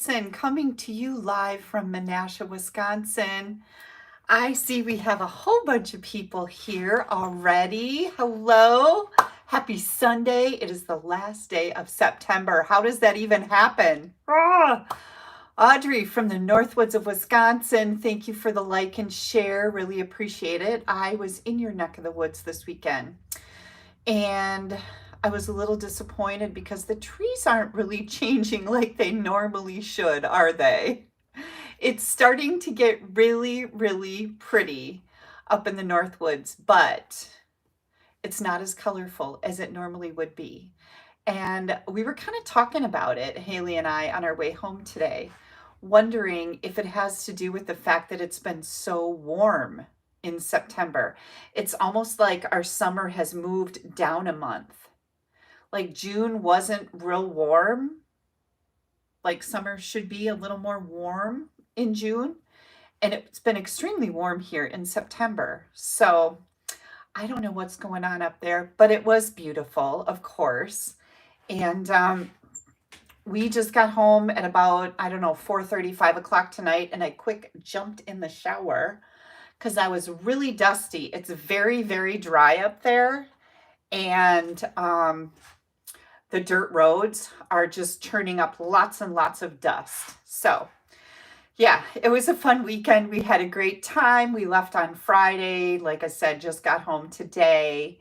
Acheson coming to you live from Menasha, Wisconsin. I see we have a whole bunch of people here already. Hello. Happy Sunday. It is the last day of September. How does that even happen? Audrey from the Northwoods of Wisconsin, thank you for the like and share. Really appreciate it. I was in your neck of the woods this weekend, and I was a little disappointed because the trees aren't really changing like they normally should, are they? It's starting to get really, really pretty up in the Northwoods, but it's not as colorful as it normally would be. And we were kind of talking about it, Haley and I, on our way home today, wondering if it has to do with the fact that it's been so warm in September. It's almost like our summer has moved down a month. Like June wasn't real warm, like summer should be a little more warm in June. And it's been extremely warm here in September. So I don't know what's going on up there, but it was beautiful, of course. And we just got home at about, I don't know, 4:30, 5 o'clock tonight, and I quick jumped in the shower because I was really dusty. It's very, very dry up there, and the dirt roads are just churning up lots and lots of dust. So yeah, it was a fun weekend. We had a great time. We left on Friday. Like I said, just got home today.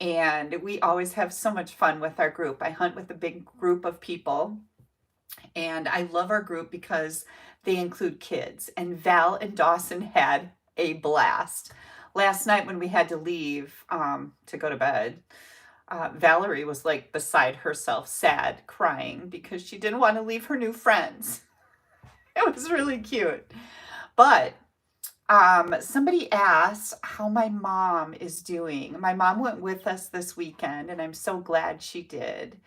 And we always have so much fun with our group. I hunt with a big group of people. And I love our group because they include kids. And Val and Dawson had a blast. Last night when we had to leave to go to bed, Valerie was like beside herself, sad, crying because she didn't want to leave her new friends. It was really cute. But somebody asked how my mom is doing. My mom went with us this weekend, and I'm so glad she did.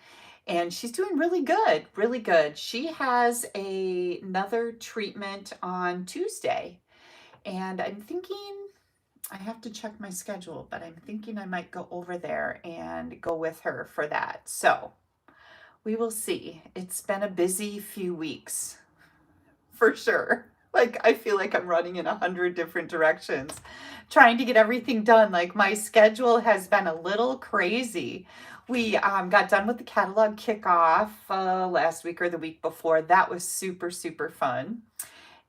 And she's doing really good, really good. She has another treatment on Tuesday, and I'm thinking, I have to check my schedule, but I'm thinking I might go over there and go with her for that. So we will see. It's been a busy few weeks, for sure. Like, I feel like I'm running in 100 different directions, trying to get everything done. Like, my schedule has been a little crazy. We got done with the catalog kickoff last week or the week before. That was super, super fun.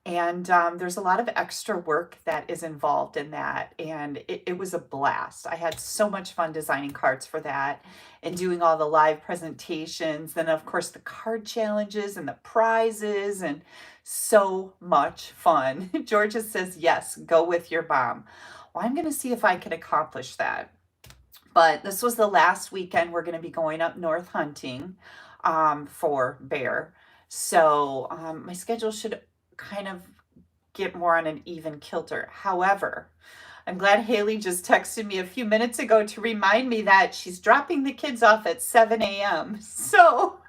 And there's a lot of extra work that is involved in that. And it was a blast. I had so much fun designing cards for that and doing all the live presentations. Then, of course, the card challenges and the prizes, and so much fun. Georgia says, yes, go with your mom. Well, I'm going to see if I can accomplish that. But this was the last weekend we're going to be going up north hunting for bear. So my schedule should kind of get more on an even kilter. However, I'm glad Haley just texted me a few minutes ago to remind me that she's dropping the kids off at 7 a.m. So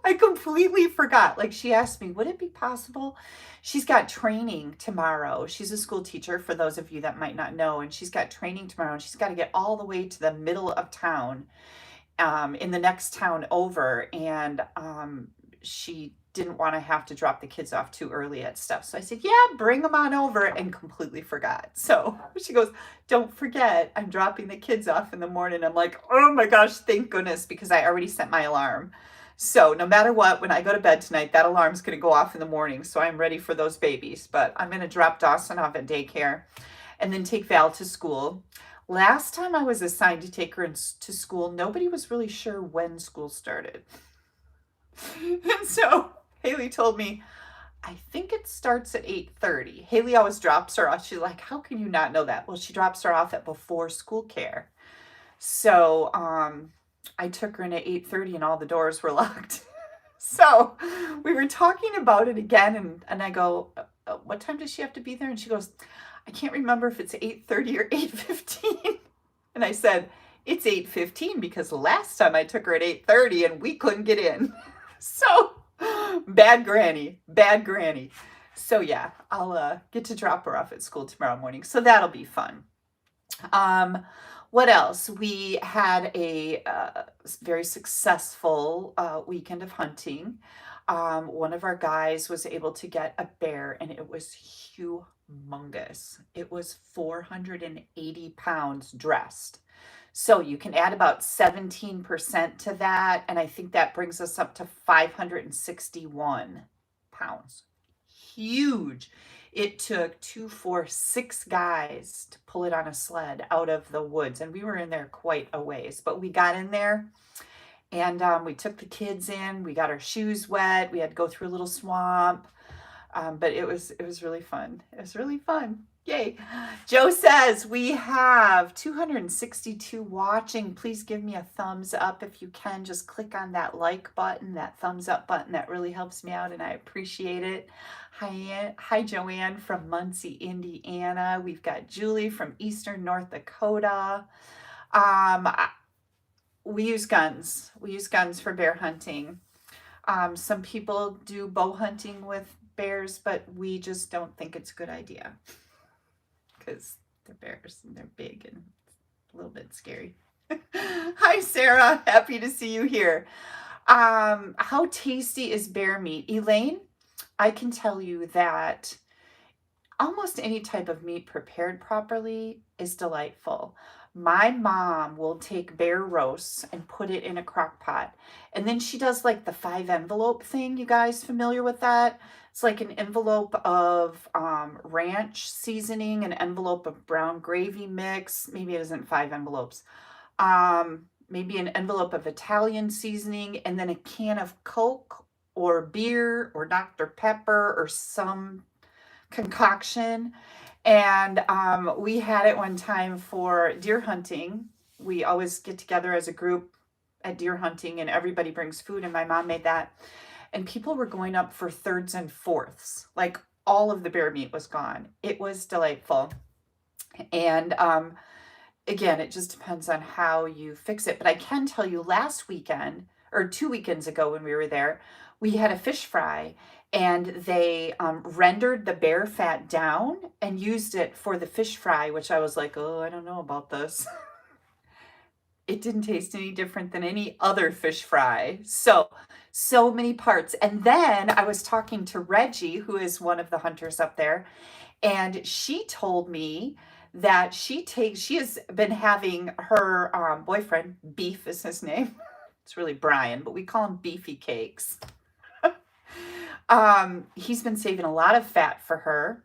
I completely forgot. Like, she asked me, would it be possible? She's got training tomorrow. She's a school teacher, for those of you that might not know, and she's got training tomorrow, and she's got to get all the way to the middle of town, in the next town over, and she didn't want to have to drop the kids off too early at stuff. So I said, yeah, bring them on over, and completely forgot. So she goes, don't forget, I'm dropping the kids off in the morning. I'm like, oh my gosh, thank goodness, because I already set my alarm. So no matter what, when I go to bed tonight, that alarm's going to go off in the morning. So I'm ready for those babies. But I'm going to drop Dawson off at daycare and then take Val to school. Last time I was assigned to take her to school, nobody was really sure when school started. And so Haley told me, I think it starts at 8:30. Haley always drops her off. She's like, how can you not know that? Well, she drops her off at before school care. So I took her in at 8:30 and all the doors were locked. So we were talking about it again, and I go, what time does she have to be there? And she goes, I can't remember if it's 8:30 or 8:15. And I said, it's 8:15 because last time I took her at 8:30 and we couldn't get in. So bad granny, bad granny. So yeah, I'll get to drop her off at school tomorrow morning. So that'll be fun. What else? We had a very successful weekend of hunting. one of our guys was able to get a bear, and it was humongous. It was 480 pounds dressed. So you can add about 17% to that, and I think that brings us up to 561 pounds. Huge. It took 2, 4, 6 guys to pull it on a sled out of the woods, and we were in there quite a ways, but we got in there. And we took the kids in. We got our shoes wet. We had to go through a little swamp, but it was really fun. It was really fun. Yay! Joe says we have 262 watching. Please give me a thumbs up if you can. Just click on that like button, that thumbs up button. That really helps me out, and I appreciate it. Hi, Joanne from Muncie, Indiana. We've got Julie from Eastern North Dakota. We use guns. We use guns for bear hunting. Some people do bow hunting with bears, but we just don't think it's a good idea because they're bears and they're big and a little bit scary. Hi, Sarah. Happy to see you here. How tasty is bear meat? Elaine, I can tell you that almost any type of meat prepared properly is delightful. My mom will take bear roasts and put it in a crock pot. And then she does like the 5 envelope thing. You guys familiar with that? It's like an envelope of ranch seasoning, an envelope of brown gravy mix. Maybe it isn't 5 envelopes. Maybe an envelope of Italian seasoning, and then a can of Coke or beer or Dr. Pepper or some concoction. And we had it one time for deer hunting. We always get together as a group at deer hunting, and everybody brings food, and my mom made that. And people were going up for thirds and fourths. Like all of the bear meat was gone. It was delightful. And again, it just depends on how you fix it. But I can tell you last weekend, or 2 weekends ago when we were there, we had a fish fry, and they rendered the bear fat down and used it for the fish fry, which I was like, oh, I don't know about this. It didn't taste any different than any other fish fry. So many parts. And then I was talking to Reggie, who is one of the hunters up there, and she told me that she has been having her boyfriend, Beef is his name. It's really Brian, but we call him Beefy Cakes. He's been saving a lot of fat for her,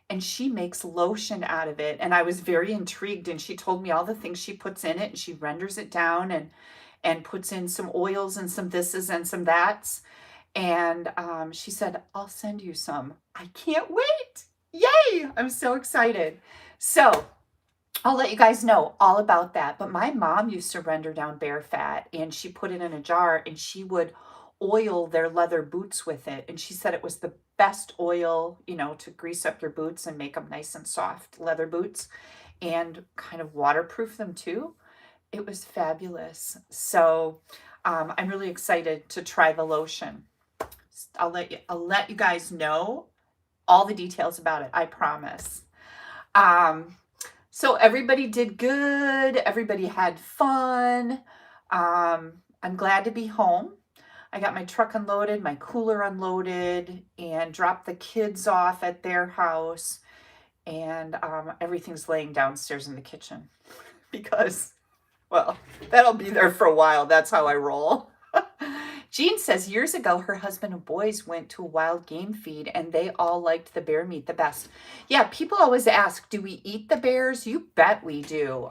and she makes lotion out of it. And I was very intrigued, and she told me all the things she puts in it, and she renders it down and puts in some oils and some thises and some that's. And she said, I'll send you some. I can't wait. Yay. I'm so excited. So I'll let you guys know all about that. But my mom used to render down bear fat, and she put it in a jar, and she would oil their leather boots with it. And she said it was the best oil, to grease up your boots and make them nice and soft, leather boots, and kind of waterproof them too. It was fabulous. So I'm really excited to try the lotion. I'll let you guys know all the details about it, I promise. So everybody did good. Everybody had fun. I'm glad to be home. I got my truck unloaded, my cooler unloaded, and dropped the kids off at their house. And everything's laying downstairs in the kitchen because, well, that'll be there for a while. That's how I roll. Jean says years ago, her husband and boys went to a wild game feed, and they all liked the bear meat the best. Yeah, people always ask, do we eat the bears? You bet we do.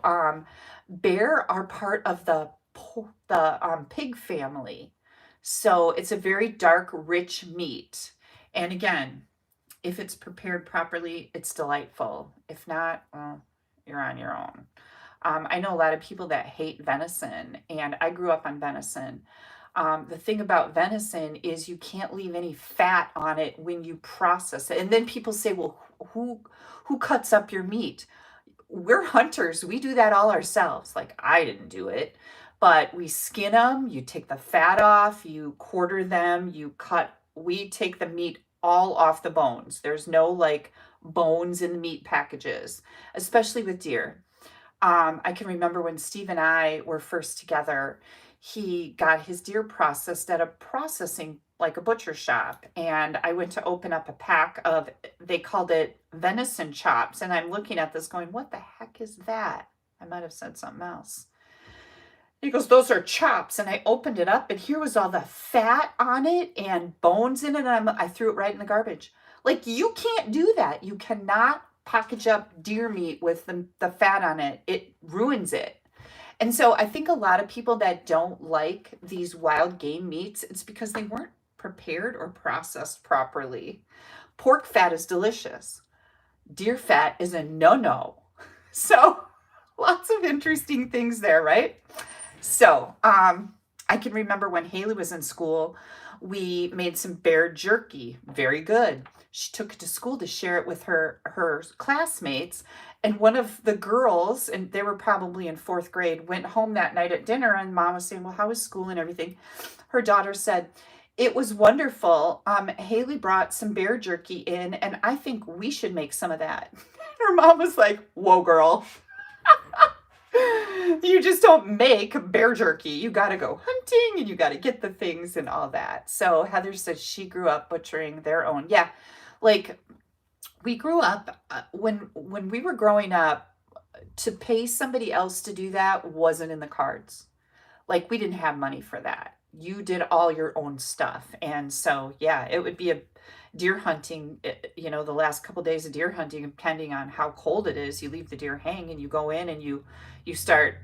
Bear are part of the pig family. So it's a very dark, rich meat. And again, if it's prepared properly, it's delightful. If not, well, you're on your own. I know a lot of people that hate venison, and I grew up on venison. The thing about venison is you can't leave any fat on it when you process it. And then people say, well, who cuts up your meat? We're hunters. We do that all ourselves. Like, I didn't do it. But we skin them, you take the fat off, you quarter them, we take the meat all off the bones. There's no like bones in the meat packages, especially with deer. I can remember when Steve and I were first together, he got his deer processed at a processing like a butcher shop, and I went to open up a pack of, they called it venison chops, and I'm looking at this going, what the heck is that? I might have said something else. He goes, those are chops. And I opened it up, and here was all the fat on it and bones in it. And I threw it right in the garbage. Like, you can't do that. You cannot package up deer meat with the fat on it. It ruins it. And so I think a lot of people that don't like these wild game meats, it's because they weren't prepared or processed properly. Pork fat is delicious. Deer fat is a no-no. So lots of interesting things there, right? So I can remember when Haley was in school, we made some bear jerky. Very good. She took it to school to share it with her classmates. And one of the girls, and they were probably in 4th grade, went home that night at dinner, and mom was saying, well, how was school and everything? Her daughter said, it was wonderful. Haley brought some bear jerky in, and I think we should make some of that. Her mom was like, whoa, girl. You just don't make bear jerky. You got to go hunting, and you got to get the things and all that. So Heather says she grew up butchering their own. Yeah, like we grew up, when we were growing up, to pay somebody else to do that wasn't in the cards. Like, we didn't have money for that. You did all your own stuff. And so, yeah, it would be a deer hunting, the last couple of days of deer hunting, depending on how cold it is, you leave the deer hang and you go in and you start,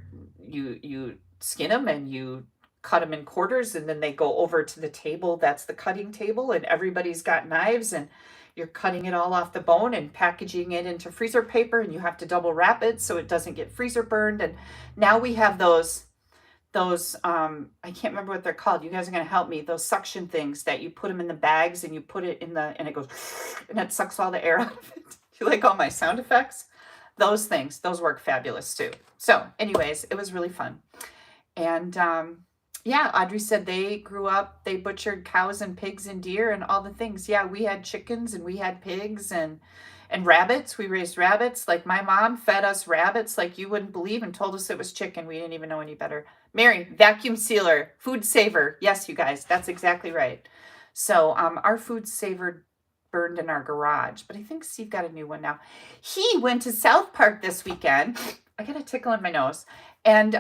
you skin them and you cut them in quarters, and then they go over to the table. That's the cutting table, and everybody's got knives, and you're cutting it all off the bone and packaging it into freezer paper, and you have to double wrap it so it doesn't get freezer burned. And now we have those I can't remember what they're called. You guys are going to help me. Those suction things that you put them in the bags and you put it in and it goes, and it sucks all the air out of it. You like all my sound effects? Those things, those work fabulous too. So anyways, it was really fun. And yeah, Audrey said they grew up, they butchered cows and pigs and deer and all the things. Yeah, we had chickens and we had pigs and rabbits. We raised rabbits. Like, my mom fed us rabbits like you wouldn't believe, and told us it was chicken. We didn't even know any better. Mary, vacuum sealer, food saver. Yes, you guys, that's exactly right. So our food saver burned in our garage, but I think Steve got a new one now. He went to South Park this weekend. I got a tickle in my nose. And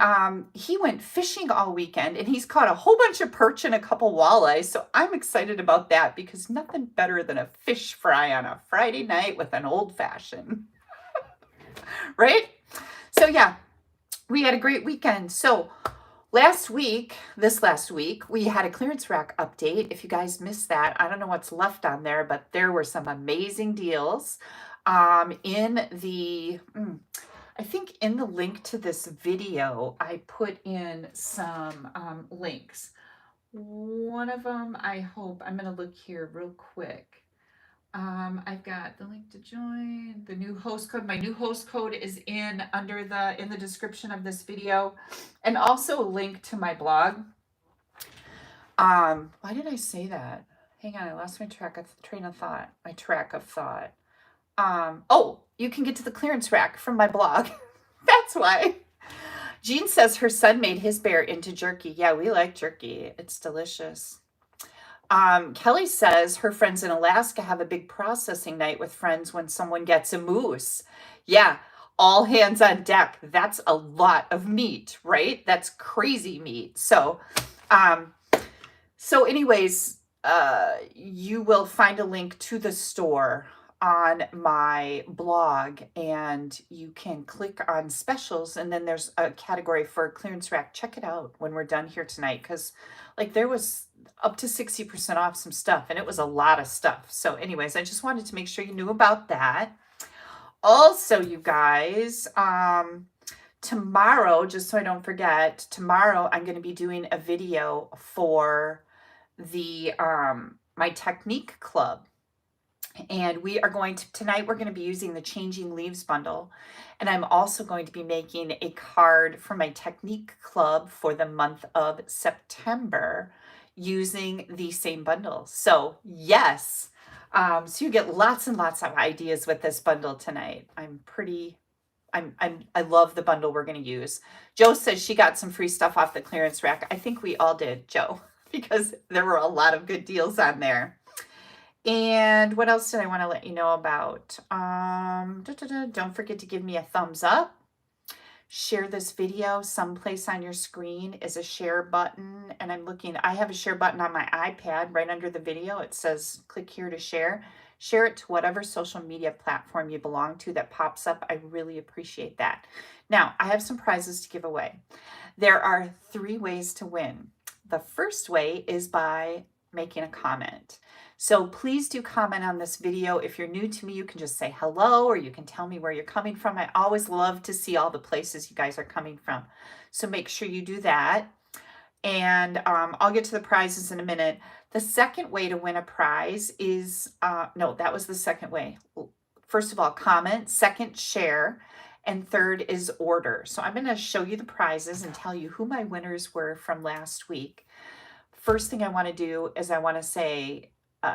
he went fishing all weekend, and he's caught a whole bunch of perch and a couple walleyes. So I'm excited about that, because nothing better than a fish fry on a Friday night with an old fashioned. Right? So yeah, we had a great weekend. So this last week, we had a clearance rack update. If you guys missed that, I don't know what's left on there, but there were some amazing deals. In the... I think in the link to this video, I put in some links. One of them, I hope, I'm going to look here real quick. I've got the link to join, the new host code. My new host code is in the description of this video, and also a link to my blog. Why did I say that? Hang on, I lost my track of thought. Oh, you can get to the clearance rack from my blog. That's why. Jean says her son made his bear into jerky. Yeah, we like jerky. It's delicious. Kelly says her friends in Alaska have a big processing night with friends when someone gets a moose. Yeah, all hands on deck. That's a lot of meat, right? That's crazy meat. So anyways, you will find a link to the store on my blog, and you can click on specials, and then there's a category for clearance rack. Check it out when we're done here tonight, because like there was up to 60% off some stuff, and it was a lot of stuff. So anyways, I just wanted to make sure you knew about that. Also, you guys, tomorrow, just so I don't forget, tomorrow I'm going to be doing a video for the my technique club. And tonight we're going to be using the Changing Leaves bundle. And I'm also going to be making a card for my Technique Club for the month of September using the same bundle. So yes, so you get lots and lots of ideas with this bundle tonight. I love the bundle we're going to use. Joe says she got some free stuff off the clearance rack. I think we all did, Joe. because there were a lot of good deals on there. And what else did I want to let you know about? Don't forget to give me a thumbs up. Share this video. Someplace on your screen is a share button. And I have a share button on my iPad right under the video. It says click here to share. Share it to whatever social media platform you belong to that pops up. I really appreciate that. Now, I have some prizes to give away. There are 3 ways to win. The first way is by making a comment. So please do comment on this video. If you're new to me, you can just say hello, or you can tell me where you're coming from. I always love to see all the places you guys are coming from. So make sure you do that. And I'll get to the prizes in a minute. The second way to win a prize is, no, that was the second way. First of all, comment. Second, share. And third is order. So I'm going to show you the prizes and tell you who my winners were from last week. First thing I want to do is I want to say,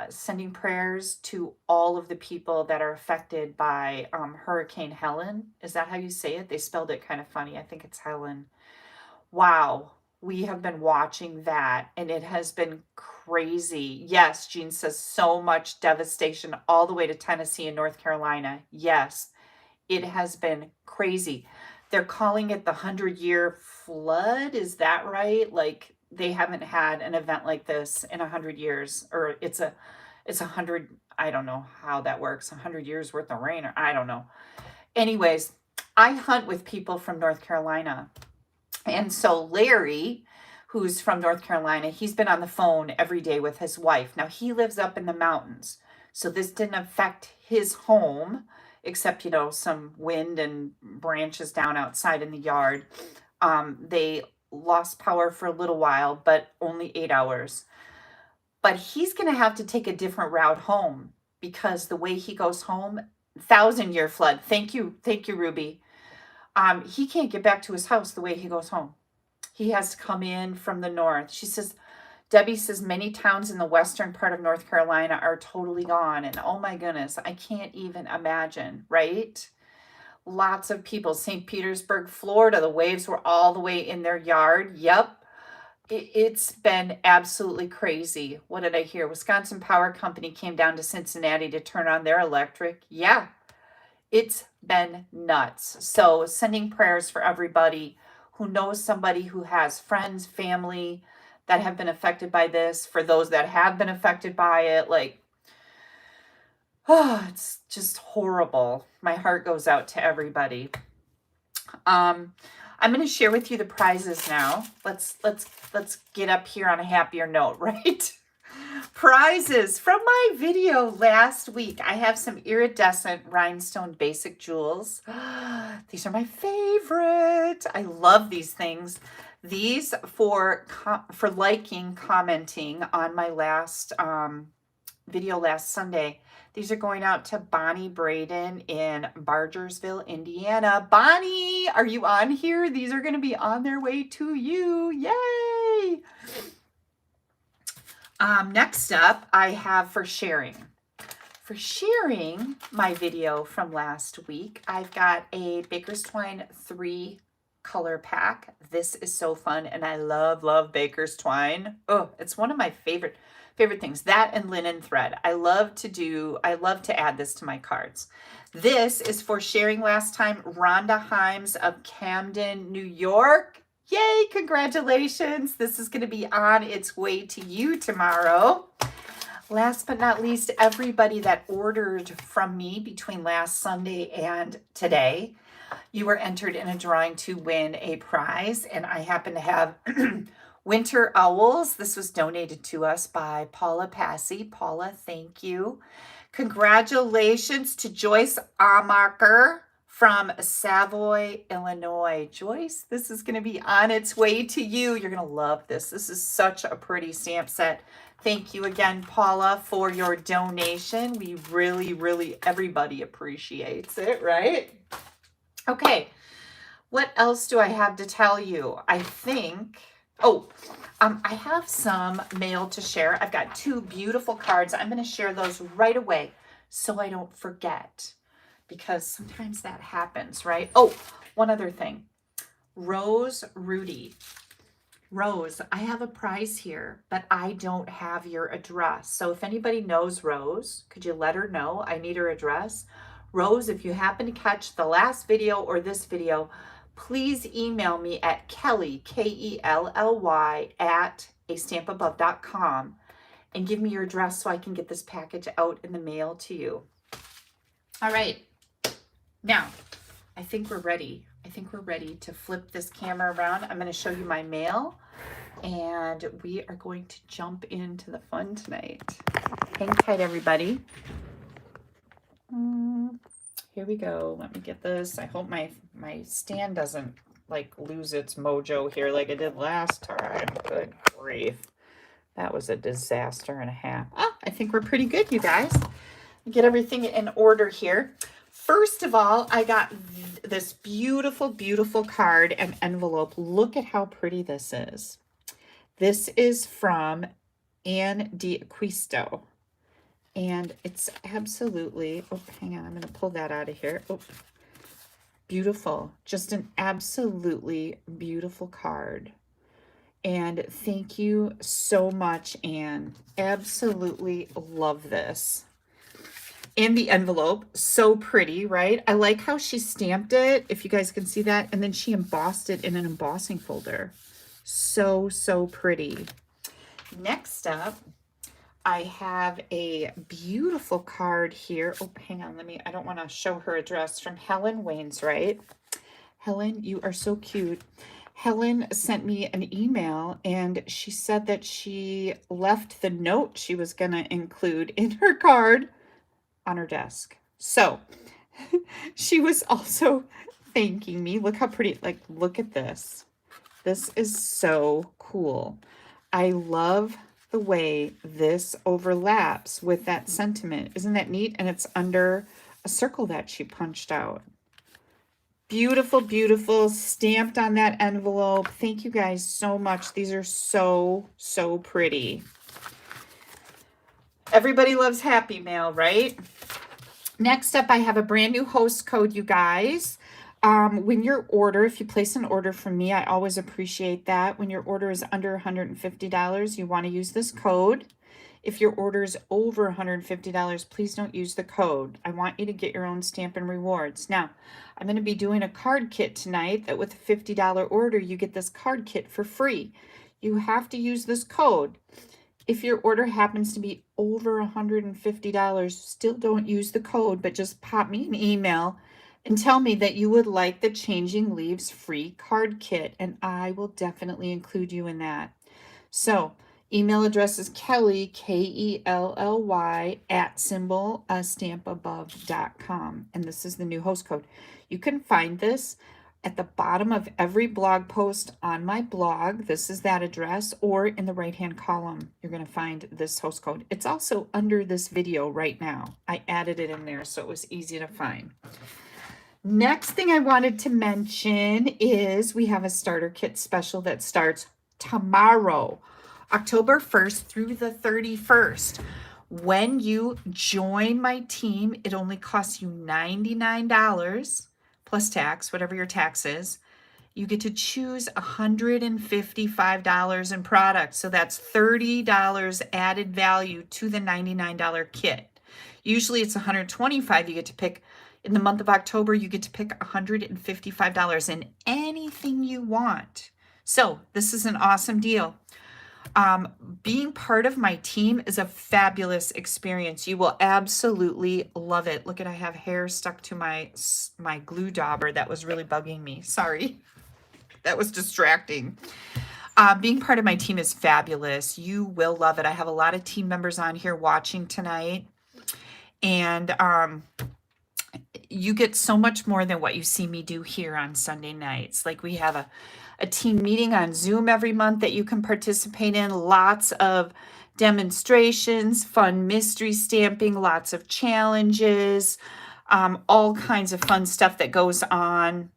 sending prayers to all of the people that are affected by Hurricane Helen. Is that how you say it? They spelled it kind of funny. I think it's Helen. Wow. We have been watching that and it has been crazy. Yes, Jean says so much devastation all the way to Tennessee and North Carolina. Yes, it has been crazy. They're calling it the 100-year flood. Is that right? Like, they haven't had an event like this in 100 years, or it's 100, I don't know how that works, 100 years worth of rain, or I don't know. Anyways, I hunt with people from North Carolina. And so Larry, who's from North Carolina, he's been on the phone every day with his wife. Now, he lives up in the mountains, so this didn't affect his home, except, some wind and branches down outside in the yard. They lost power for a little while, but only 8 hours. But he's going to have to take a different route home because the way he goes home, 1,000-year flood. Thank you, Ruby. He can't get back to his house the way he goes home. He has to come in from the north. Debbie says many towns in the western part of North Carolina are totally gone. And oh my goodness, I can't even imagine, right? Lots of people. St. Petersburg, Florida, the waves were all the way in their yard. Yep. It's been absolutely crazy. What did I hear? Wisconsin Power Company came down to Cincinnati to turn on their electric. Yeah. It's been nuts. So sending prayers for everybody who knows somebody who has friends, family that have been affected by this. For those that have been affected by it, it's just horrible. My heart goes out to everybody. I'm going to share with you the prizes now. Let's get up here on a happier note, right? Prizes from my video last week. I have some iridescent rhinestone basic jewels. These are my favorite. I love these things. These for liking, commenting on my last video last Sunday. These are going out to Bonnie Braden in Bargersville, Indiana. Bonnie, are you on here? These are going to be on their way to you. Yay! Next up, I have for sharing. For sharing my video from last week, I've got a Baker's Twine 3 color pack. This is so fun, and I love Baker's Twine. Oh, it's one of my favorite things. That and linen thread. I love to add this to my cards. This is for sharing last time. Rhonda Himes of Camden, New York. Yay, congratulations. This is going to be on its way to you tomorrow. Last but not least, everybody that ordered from me between last Sunday and today, you were entered in a drawing to win a prize. And I happen to have Winter Owls. This was donated to us by Paula Passy. Paula, thank you. Congratulations to Joyce Amacher from Savoy, Illinois. Joyce, this is going to be on its way to you. You're going to love this. This is such a pretty stamp set. Thank you again, Paula, for your donation. We really, everybody appreciates it, right? Okay, what else do I have to tell you? I think, I have some mail to share. I've got 2 beautiful cards. I'm going to share those right away so I don't forget, because sometimes that happens, right? Oh, one other thing. Rose Rudy. Rose, I have a prize here, but I don't have your address. So if anybody knows Rose, could you let her know? I need her address. Rose, if you happen to catch the last video or this video, please email me at Kelly, Kelly, at AStampAbove.com and give me your address so I can get this package out in the mail to you. All right. Now, I think we're ready. I think we're ready to flip this camera around. I'm going to show you my mail, and we are going to jump into the fun tonight. Hang tight, everybody. Here we go. Let me get this. I hope my stand doesn't like lose its mojo here like it did last time. Good grief. That was a disaster and a half. Oh, I think we're pretty good, you guys. Get everything in order here. First of all, I got this beautiful, beautiful card and envelope. Look at how pretty this is. This is from Anne D'Acquisto. And it's absolutely, oh, hang on, I'm going to pull that out of here. Oh, beautiful. Just an absolutely beautiful card. And thank you so much, Anne. Absolutely love this. And the envelope, so pretty, right? I like how she stamped it, if you guys can see that, and then she embossed it in an embossing folder. So, so pretty. Next up, I have a beautiful card here. Oh, hang on, I don't want to show her address, from Helen Wainwright. Helen, you are so cute. Helen sent me an email, and she said that she left the note she was going to include in her card on her desk. So she was also thanking me. Look how pretty, like, look at this. This is so cool. I love the way this overlaps with that sentiment. Isn't that neat? And it's under a circle that she punched out. Beautiful, beautiful, stamped on that envelope. Thank you guys so much. These are so, so pretty. Everybody loves Happy Mail, right? Next up, I have a brand new host code, you guys. When your order, if you place an order from me, I always appreciate that. When your order is under $150, you want to use this code. If your order is over $150, please don't use the code. I want you to get your own Stampin' Rewards. Now, I'm going to be doing a card kit tonight that with a $50 order, you get this card kit for free. You have to use this code. If your order happens to be over $150, still don't use the code, but just pop me an email and tell me that you would like the Changing Leaves free card kit, and I will definitely include you in that. So, email address is Kelly, Kelly, at AStampAbove.com, and this is the new host code. You can find this at the bottom of every blog post on my blog. This is that address, or in the right-hand column, you're going to find this host code. It's also under this video right now. I added it in there so it was easy to find. Next thing I wanted to mention is we have a starter kit special that starts tomorrow, October 1st through the 31st. When you join my team, it only costs you $99 plus tax, whatever your tax is. You get to choose $155 in products. So that's $30 added value to the $99 kit. Usually it's $125 you get to pick. In the month of October, you get to pick $155 in anything you want. So this is an awesome deal. Being part of my team is a fabulous experience. You will absolutely love it. Look at, I have hair stuck to my glue dauber. That was really bugging me. Sorry. That was distracting. Being part of my team is fabulous. You will love it. I have a lot of team members on here watching tonight. And you get so much more than what you see me do here on Sunday nights. Like, we have a team meeting on Zoom every month that you can participate in. Lots of demonstrations, fun mystery stamping, lots of challenges, all kinds of fun stuff that goes on,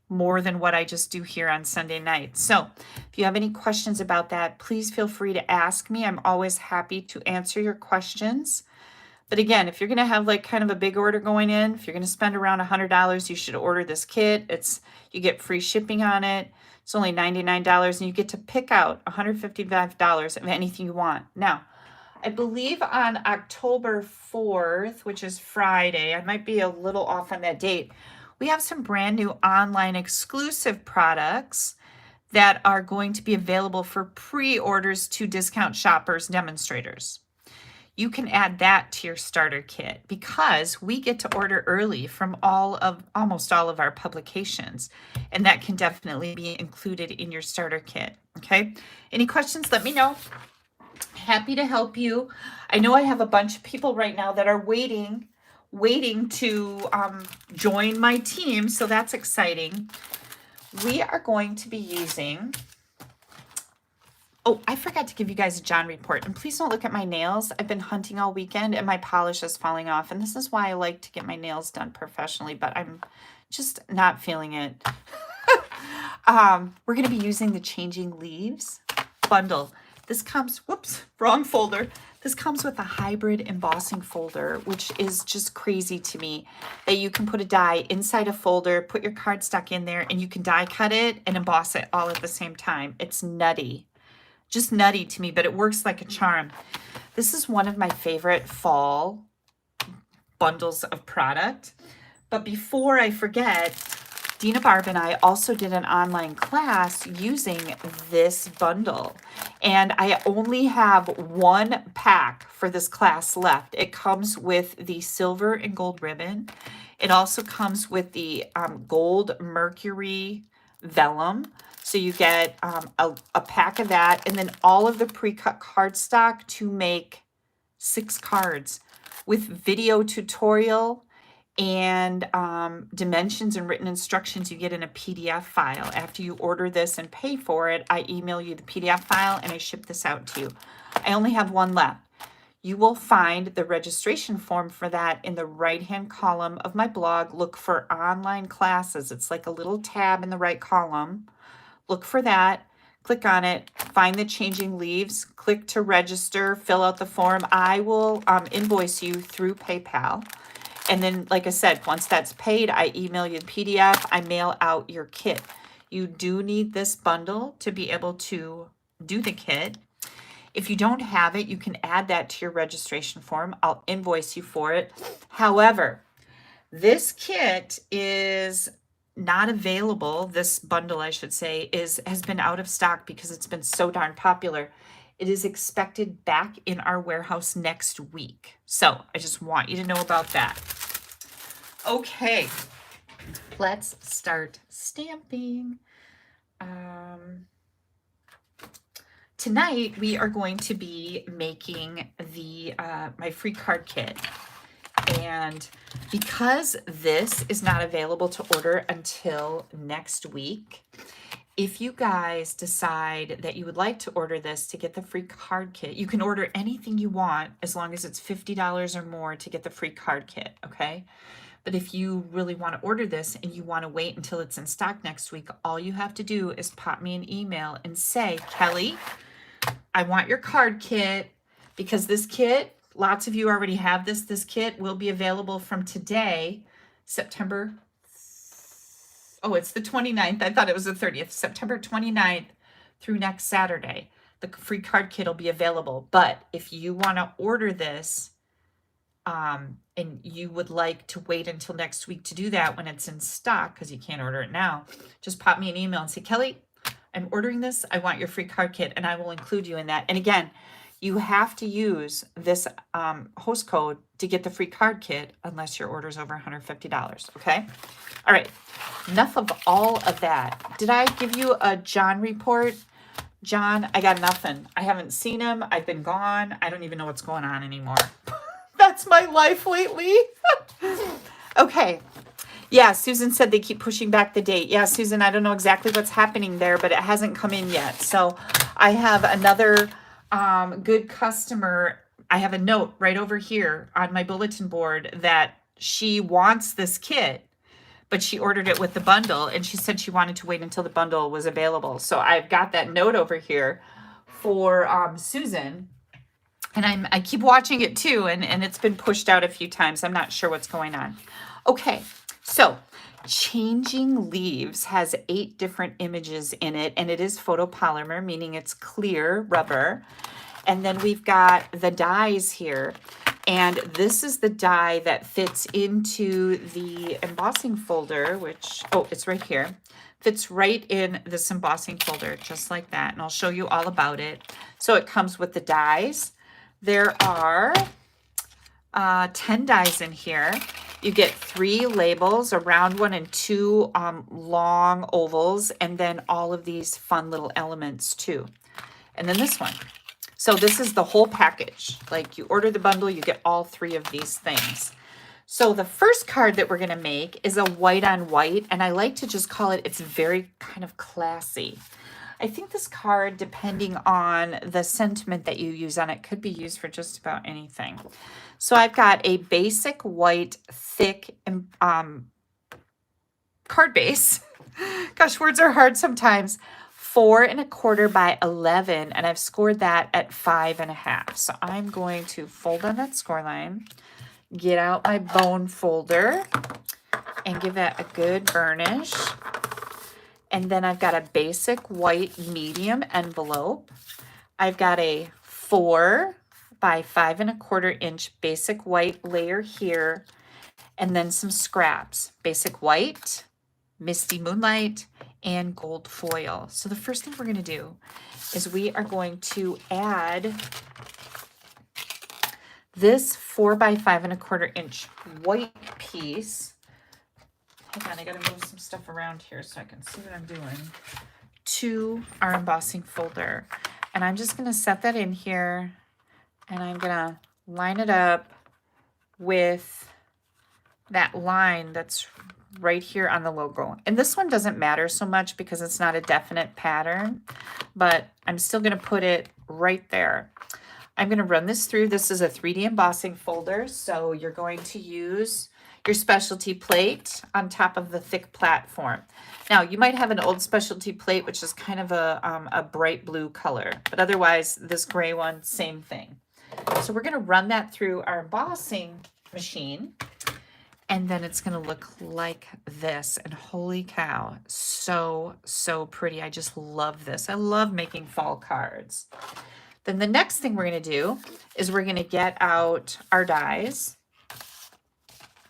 more than what I just do here on Sunday nights. So if you have any questions about that, please feel free to ask me. I'm always happy to answer your questions. But again, if you're going to have like kind of a big order going in, if you're going to spend around $100, you should order this kit. You get free shipping on it. It's only $99, and you get to pick out $155 of anything you want. Now, I believe on October 4th, which is Friday, I might be a little off on that date, we have some brand new online exclusive products that are going to be available for pre-orders to discount shoppers, demonstrators. You can add that to your starter kit because we get to order early from almost all of our publications, and that can definitely be included in your starter kit. Okay, any questions, let me know. Happy to help you. I know I have a bunch of people right now that are waiting to join my team, so that's exciting. We are going to be using, oh, I forgot to give you guys a John report, and please don't look at my nails. I've been hunting all weekend and my polish is falling off, and this is why I like to get my nails done professionally, but I'm just not feeling it. We're going to be using the Changing Leaves bundle. This comes, whoops, wrong folder. This comes with a hybrid embossing folder, which is just crazy to me that you can put a die inside a folder, put your cardstock in there, and you can die cut it and emboss it all at the same time. It's nutty, just nutty to me, but it works like a charm. This is one of my favorite fall bundles of product. But before I forget, Dina Barb and I also did an online class using this bundle, and I only have one pack for this class left. It comes with the silver and gold ribbon. It also comes with the gold mercury vellum. So you get a pack of that, and then all of the pre-cut cardstock to make 6 cards with video tutorial and dimensions and written instructions you get in a PDF file. After you order this and pay for it, I email you the PDF file and I ship this out to you. I only have one left. You will find the registration form for that in the right-hand column of my blog. Look for online classes. It's like a little tab in the right column. Look for that. Click on it. Find the Changing Leaves. Click to register. Fill out the form. I will invoice you through PayPal. And then, like I said, once that's paid, I email you the PDF. I mail out your kit. You do need this bundle to be able to do the kit. If you don't have it, you can add that to your registration form. I'll invoice you for it. However, this kit is not available. This bundle, I should say, has been out of stock because it's been so darn popular. It is expected back in our warehouse next week. So I just want you to know about that. Okay, let's start stamping. Tonight we are going to be making the my free card kit. And because this is not available to order until next week, if you guys decide that you would like to order this to get the free card kit, you can order anything you want as long as it's $50 or more to get the free card kit, okay? But if you really want to order this and you want to wait until it's in stock next week, all you have to do is pop me an email and say, Kelly, I want your card kit, because this kit, lots of you already have this. This kit will be available from today, September. Oh, it's the 29th. I thought it was the 30th. September 29th through next Saturday. The free card kit will be available. But if you want to order this and you would like to wait until next week to do that when it's in stock, because you can't order it now, just pop me an email and say, Kelly, I'm ordering this. I want your free card kit, and I will include you in that. And again, you have to use this host code to get the free card kit unless your order is over $150, okay? All right, enough of all of that. Did I give you a John report? John, I got nothing. I haven't seen him. I've been gone. I don't even know what's going on anymore. That's my life lately. Okay. Yeah, Susan said they keep pushing back the date. Yeah, Susan, I don't know exactly what's happening there, but it hasn't come in yet. So I have another good customer. I have a note right over here on my bulletin board that she wants this kit, but she ordered it with the bundle, and she said she wanted to wait until the bundle was available. So I've got that note over here for Susan, and I keep watching it too, and it's been pushed out a few times. I'm not sure what's going on. Okay, so Changing Leaves has 8 different images in it, and it is photopolymer, meaning it's clear rubber. And then we've got the dies here. And this is the die that fits into the embossing folder, which, oh, it's right here. Fits right in this embossing folder, just like that. And I'll show you all about it. So it comes with the dies. There are 10 dies in here. You get 3 labels, a round one and 2 long ovals, and then all of these fun little elements too. And then this one. So this is the whole package. Like you order the bundle, you get all 3 of these things. So the first card that we're going to make is a white on white, and I like to just call it, it's very kind of classy. I think this card, depending on the sentiment that you use on it, could be used for just about anything. So I've got a basic white, thick card base. Gosh, words are hard sometimes. 4 1/4 by 11, and I've scored that at 5 1/2. So I'm going to fold on that score line, get out my bone folder, and give that a good burnish. And then I've got a basic white medium envelope. I've got a 4 by 5 1/4 inch basic white layer here, and then some scraps, basic white, Misty Moonlight, and gold foil. So the first thing we're going to do is we are going to add this 4 by 5 1/4 inch white piece. Hold on, I got to move some stuff around here so I can see what I'm doing, to our embossing folder. And I'm just going to set that in here, and I'm going to line it up with that line that's right here on the logo. And this one doesn't matter so much because it's not a definite pattern, but I'm still going to put it right there. I'm going to run this through. This is a 3D embossing folder, so you're going to use your specialty plate on top of the thick platform. Now, you might have an old specialty plate, which is kind of a bright blue color, but otherwise this gray one, same thing. So we're going to run that through our embossing machine, and then it's going to look like this. And holy cow, so pretty. I just love this. I love making fall cards. Then the next thing we're going to do is we're going to get out our dies.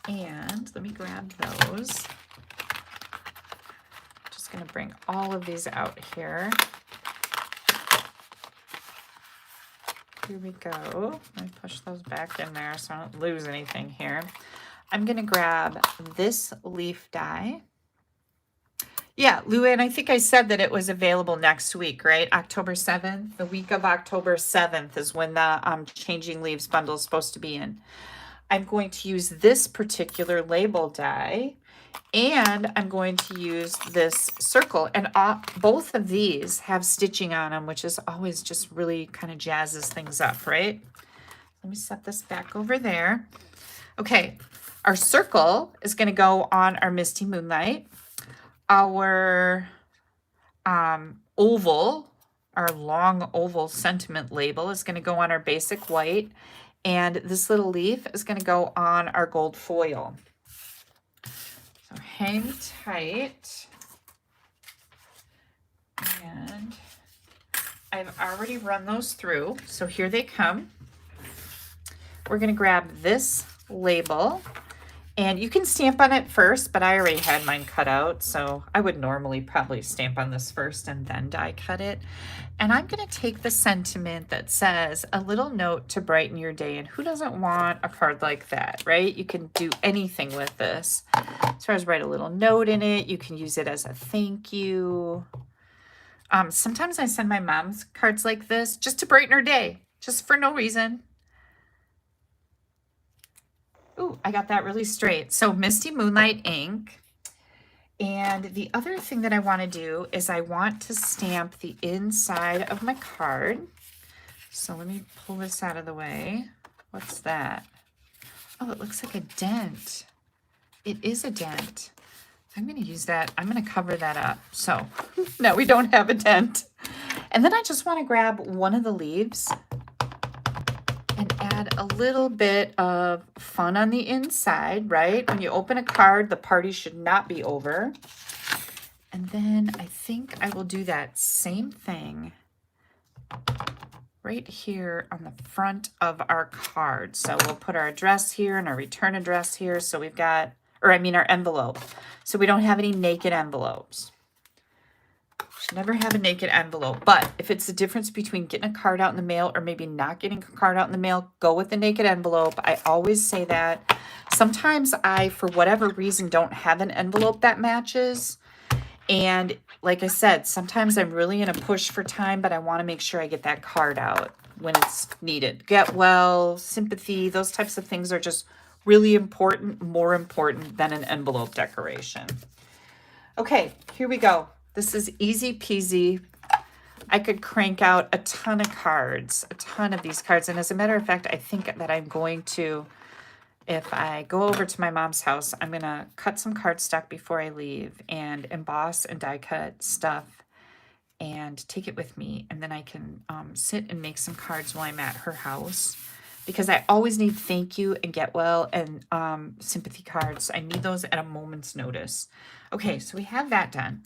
And let me grab those. Just going to bring all of these out here. Here we go. Let me push those back in there so I don't lose anything here. I'm going to grab this leaf die. Yeah, Luann, I think I said that it was available next week, right? October 7th. The week of October 7th is when the Changing Leaves bundle is supposed to be in. I'm going to use this particular label die, and I'm going to use this circle. And both of these have stitching on them, which is always just really kind of jazzes things up, right? Let me set this back over there. Okay, our circle is going to go on our Misty Moonlight. Our oval, our long oval sentiment label is going to go on our basic white. And this little leaf is going to go on our gold foil. So hang tight. And I've already run those through. So here they come. We're going to grab this label. And you can stamp on it first, but I already had mine cut out, so I would normally probably stamp on this first and then die cut it. And I'm going to take the sentiment that says a little note to brighten your day. And who doesn't want a card like that, right? You can do anything with this. As far as write a little note in it, you can use it as a thank you. Sometimes I send my mom's cards like this just to brighten her day, just for no reason. Ooh, I got that really straight. So Misty Moonlight ink. And the other thing that I want to do is I want to stamp the inside of my card. So let me pull this out of the way. What's that? Oh, it looks like a dent. It is a dent. I'm going to use that. I'm going to cover that up. So now we don't have a dent. And then I just want to grab one of the leaves and add it a little bit of fun on the inside, right? When you open a card, the party should not be over. And then I think I will do that same thing right here on the front of our card. So we'll put our address here and our return address here. So we've got, or I mean our envelope. So we don't have any naked envelopes. Should never have a naked envelope. But if it's the difference between getting a card out in the mail or maybe not getting a card out in the mail, go with the naked envelope. I always say that. Sometimes I, for whatever reason, don't have an envelope that matches. And like I said, sometimes I'm really in a push for time, but I want to make sure I get that card out when it's needed. Get well, sympathy, those types of things are just really important, more important than an envelope decoration. Okay, here we go. This is easy peasy. I could crank out a ton of cards, a ton of these cards. And as a matter of fact, I think that I'm going to, if I go over to my mom's house, I'm going to cut some cardstock before I leave and emboss and die cut stuff and take it with me. And then I can sit and make some cards while I'm at her house, because I always need thank you and get well and sympathy cards. I need those at a moment's notice. Okay, so we have that done.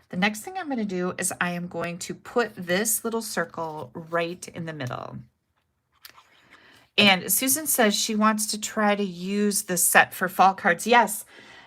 The next thing I'm going to do is I am going to put this little circle right in the middle. And Susan says she wants to try to use the set for fall cards. Yes,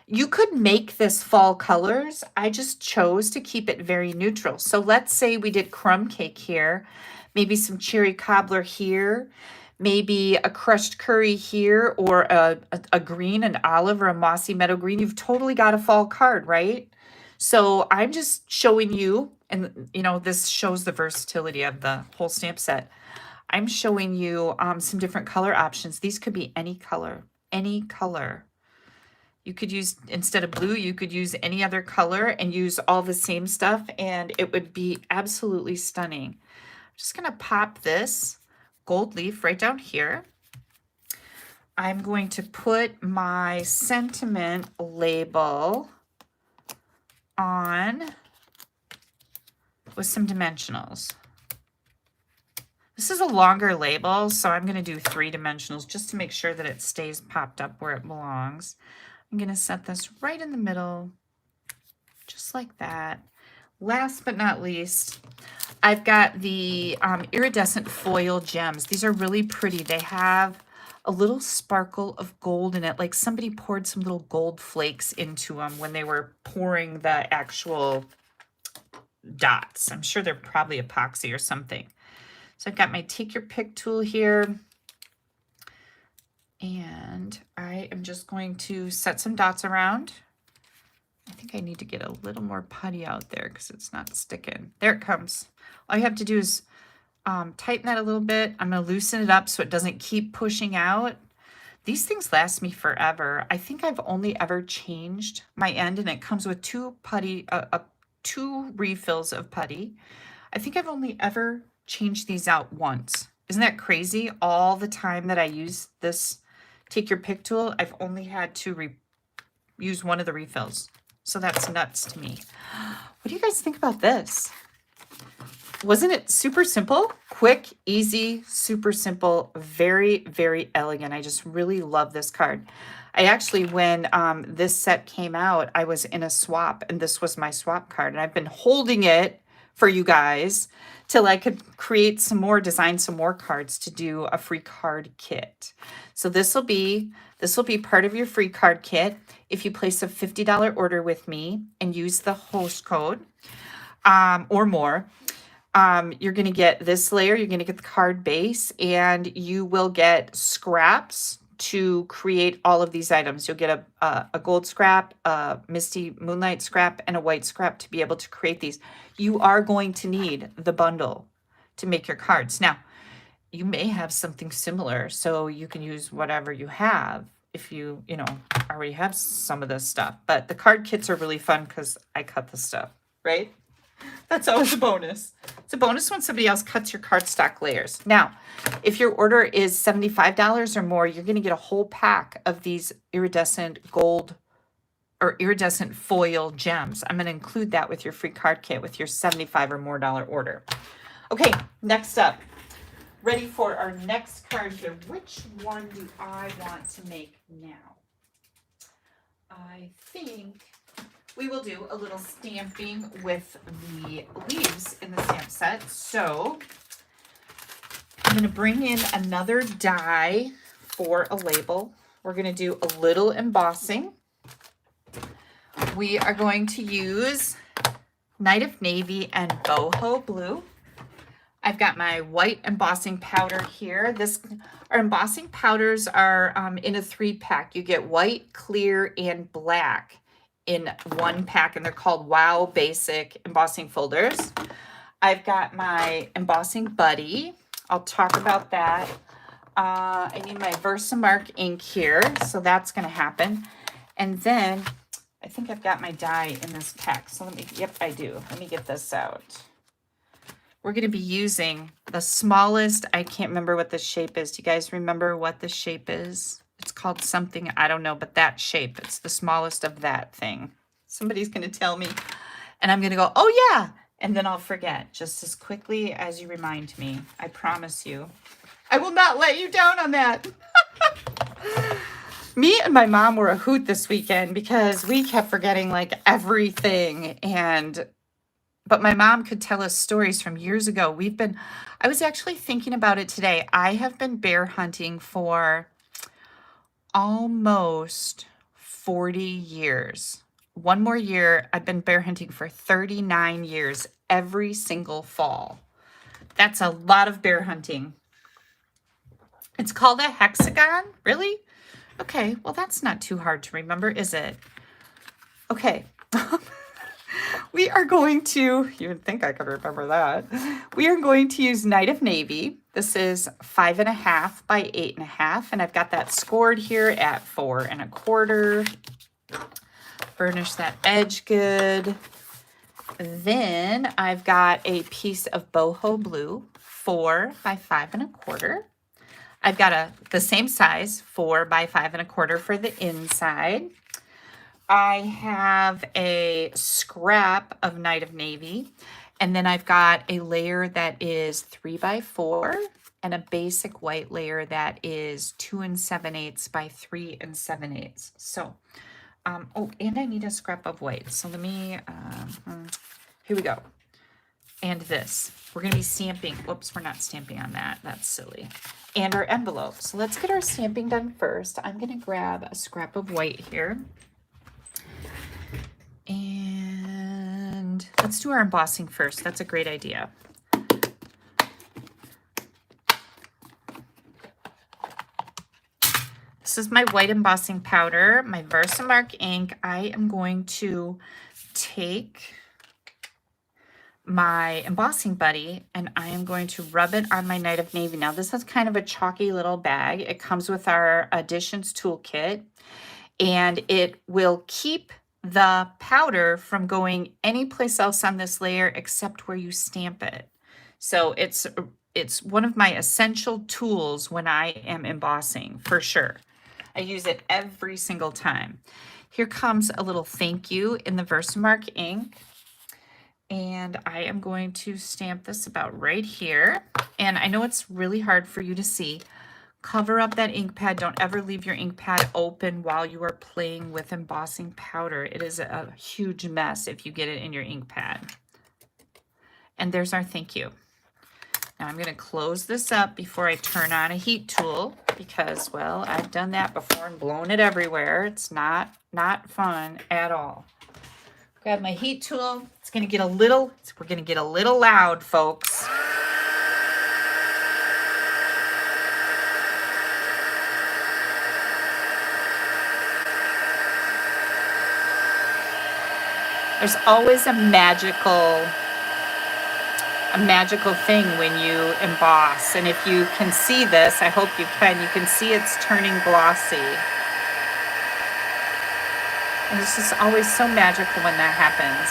you could make this fall colors. I just chose to keep it very neutral. So let's say we did crumb cake here, maybe some cherry cobbler here, maybe a crushed curry here, or a green, an olive, or a mossy meadow green. You've totally got a fall card, right? So I'm just showing you, and you know, this shows the versatility of the whole stamp set. I'm showing you some different color options. These could be any color, any color. You could use, instead of blue, you could use any other color and use all the same stuff, and it would be absolutely stunning. I'm just going to pop this gold leaf right down here. I'm going to put my sentiment label on with some dimensionals. This is a longer label, so I'm going to do 3 dimensionals just to make sure that it stays popped up where it belongs. I'm going to set this right in the middle, just like that. Last but not least, I've got the iridescent foil gems. These are really pretty. They have a little sparkle of gold in it, like somebody poured some little gold flakes into them when they were pouring the actual dots. I'm sure they're probably epoxy or something. So I've got my take your pick tool here, and I am just going to set some dots around. I think I need to get a little more putty out there because it's not sticking. There it comes. All you have to do is tighten that a little bit. I'm going to loosen it up so it doesn't keep pushing out. These things last me forever. I think I've only ever changed my end, and it comes with 2 putty, 2 refills of putty. I think I've only ever changed these out once. Isn't that crazy? All the time that I use this take your pick tool, I've only had to use one of the refills. So that's nuts to me. What do you guys think about this? Wasn't it super simple? Quick, easy, super simple, very, very elegant. I just really love this card. I actually, when this set came out, I was in a swap, and this was my swap card. And I've been holding it for you guys till I could create some more, design some more cards to do a free card kit. So this will be part of your free card kit. If you place a $50 order with me and use the host code or more, you're going to get this layer, you're going to get the card base, and you will get scraps to create all of these items. You'll get a gold scrap, a misty moonlight scrap, and a white scrap to be able to create these. You are going to need the bundle to make your cards. Now, you may have something similar, so you can use whatever you have if you already have some of this stuff. But the card kits are really fun because I cut the stuff, right? That's always a bonus. It's a bonus when somebody else cuts your cardstock layers. Now, if your order is $75 or more, you're going to get a whole pack of these iridescent gold or iridescent foil gems. I'm going to include that with your free card kit with your $75 or more order. Okay, next up, ready for our next card here. Which one do I want to make now? I think we will do a little stamping with the leaves in the stamp set. So I'm going to bring in another die for a label. We're going to do a little embossing. We are going to use Night of Navy and Boho Blue. I've got my white embossing powder here. Our embossing powders are in a 3-pack. You get white, clear, and black in 1 pack, and they're called Wow Basic embossing folders. I've got my embossing buddy. I'll talk about that. I need my Versamark ink here, so that's going to happen. And then I think I've got my die in this pack. So yep, I do. Let me get this out. We're going to be using the smallest. I can't remember what the shape is. Do you guys remember what the shape is? It's called something, I don't know, but that shape. It's the smallest of that thing. Somebody's going to tell me, and I'm going to go, oh yeah, and then I'll forget just as quickly as you remind me. I promise you. I will not let you down on that. Me and my mom were a hoot this weekend because we kept forgetting like everything, but my mom could tell us stories from years ago. I was actually thinking about it today. I have been bear hunting for almost 40 years. One more year, I've been bear hunting for 39 years, every single fall. That's a lot of bear hunting. It's called a hexagon, really? Okay, well, that's not too hard to remember, is it? Okay. We are going to, you would think I could remember that. We are going to use Night of Navy. This is 5.5 by 8.5, and I've got that scored here at 4 1/4. Burnish that edge good. Then I've got a piece of Boho Blue, 4 by 5 1/4. I've got the same size, 4 by 5 1/4 for the inside. I have a scrap of Night of Navy, and then I've got a layer that is 3 by 4 and a basic white layer that is 2 7/8 by 3 7/8. So, oh, and I need a scrap of white. So let me, here we go. And this, we're going to be stamping. Whoops, we're not stamping on that. That's silly. And our envelope. So let's get our stamping done first. I'm going to grab a scrap of white here. And let's do our embossing first. That's a great idea. This is my white embossing powder, my Versamark ink. I am going to take my embossing buddy and I am going to rub it on my Night of Navy. Now this is kind of a chalky little bag. It comes with our additions toolkit, and it will keep the powder from going any place else on this layer except where you stamp it. So it's one of my essential tools when I am embossing, for sure. I use it every single time. Here comes a little thank you in the Versamark ink. And I am going to stamp this about right here. And I know it's really hard for you to see. Cover up that ink pad. Don't ever leave your ink pad open while you are playing with embossing powder. It is a huge mess if you get it in your ink pad. And there's our thank you. Now I'm going to close this up before I turn on a heat tool because, well, I've done that before and blown it everywhere. It's not fun at all. Grab my heat tool. It's going to get we're going to get a little loud, folks. There's always a magical thing when you emboss. And if you can see this, I hope you can see it's turning glossy. And it's just always so magical when that happens.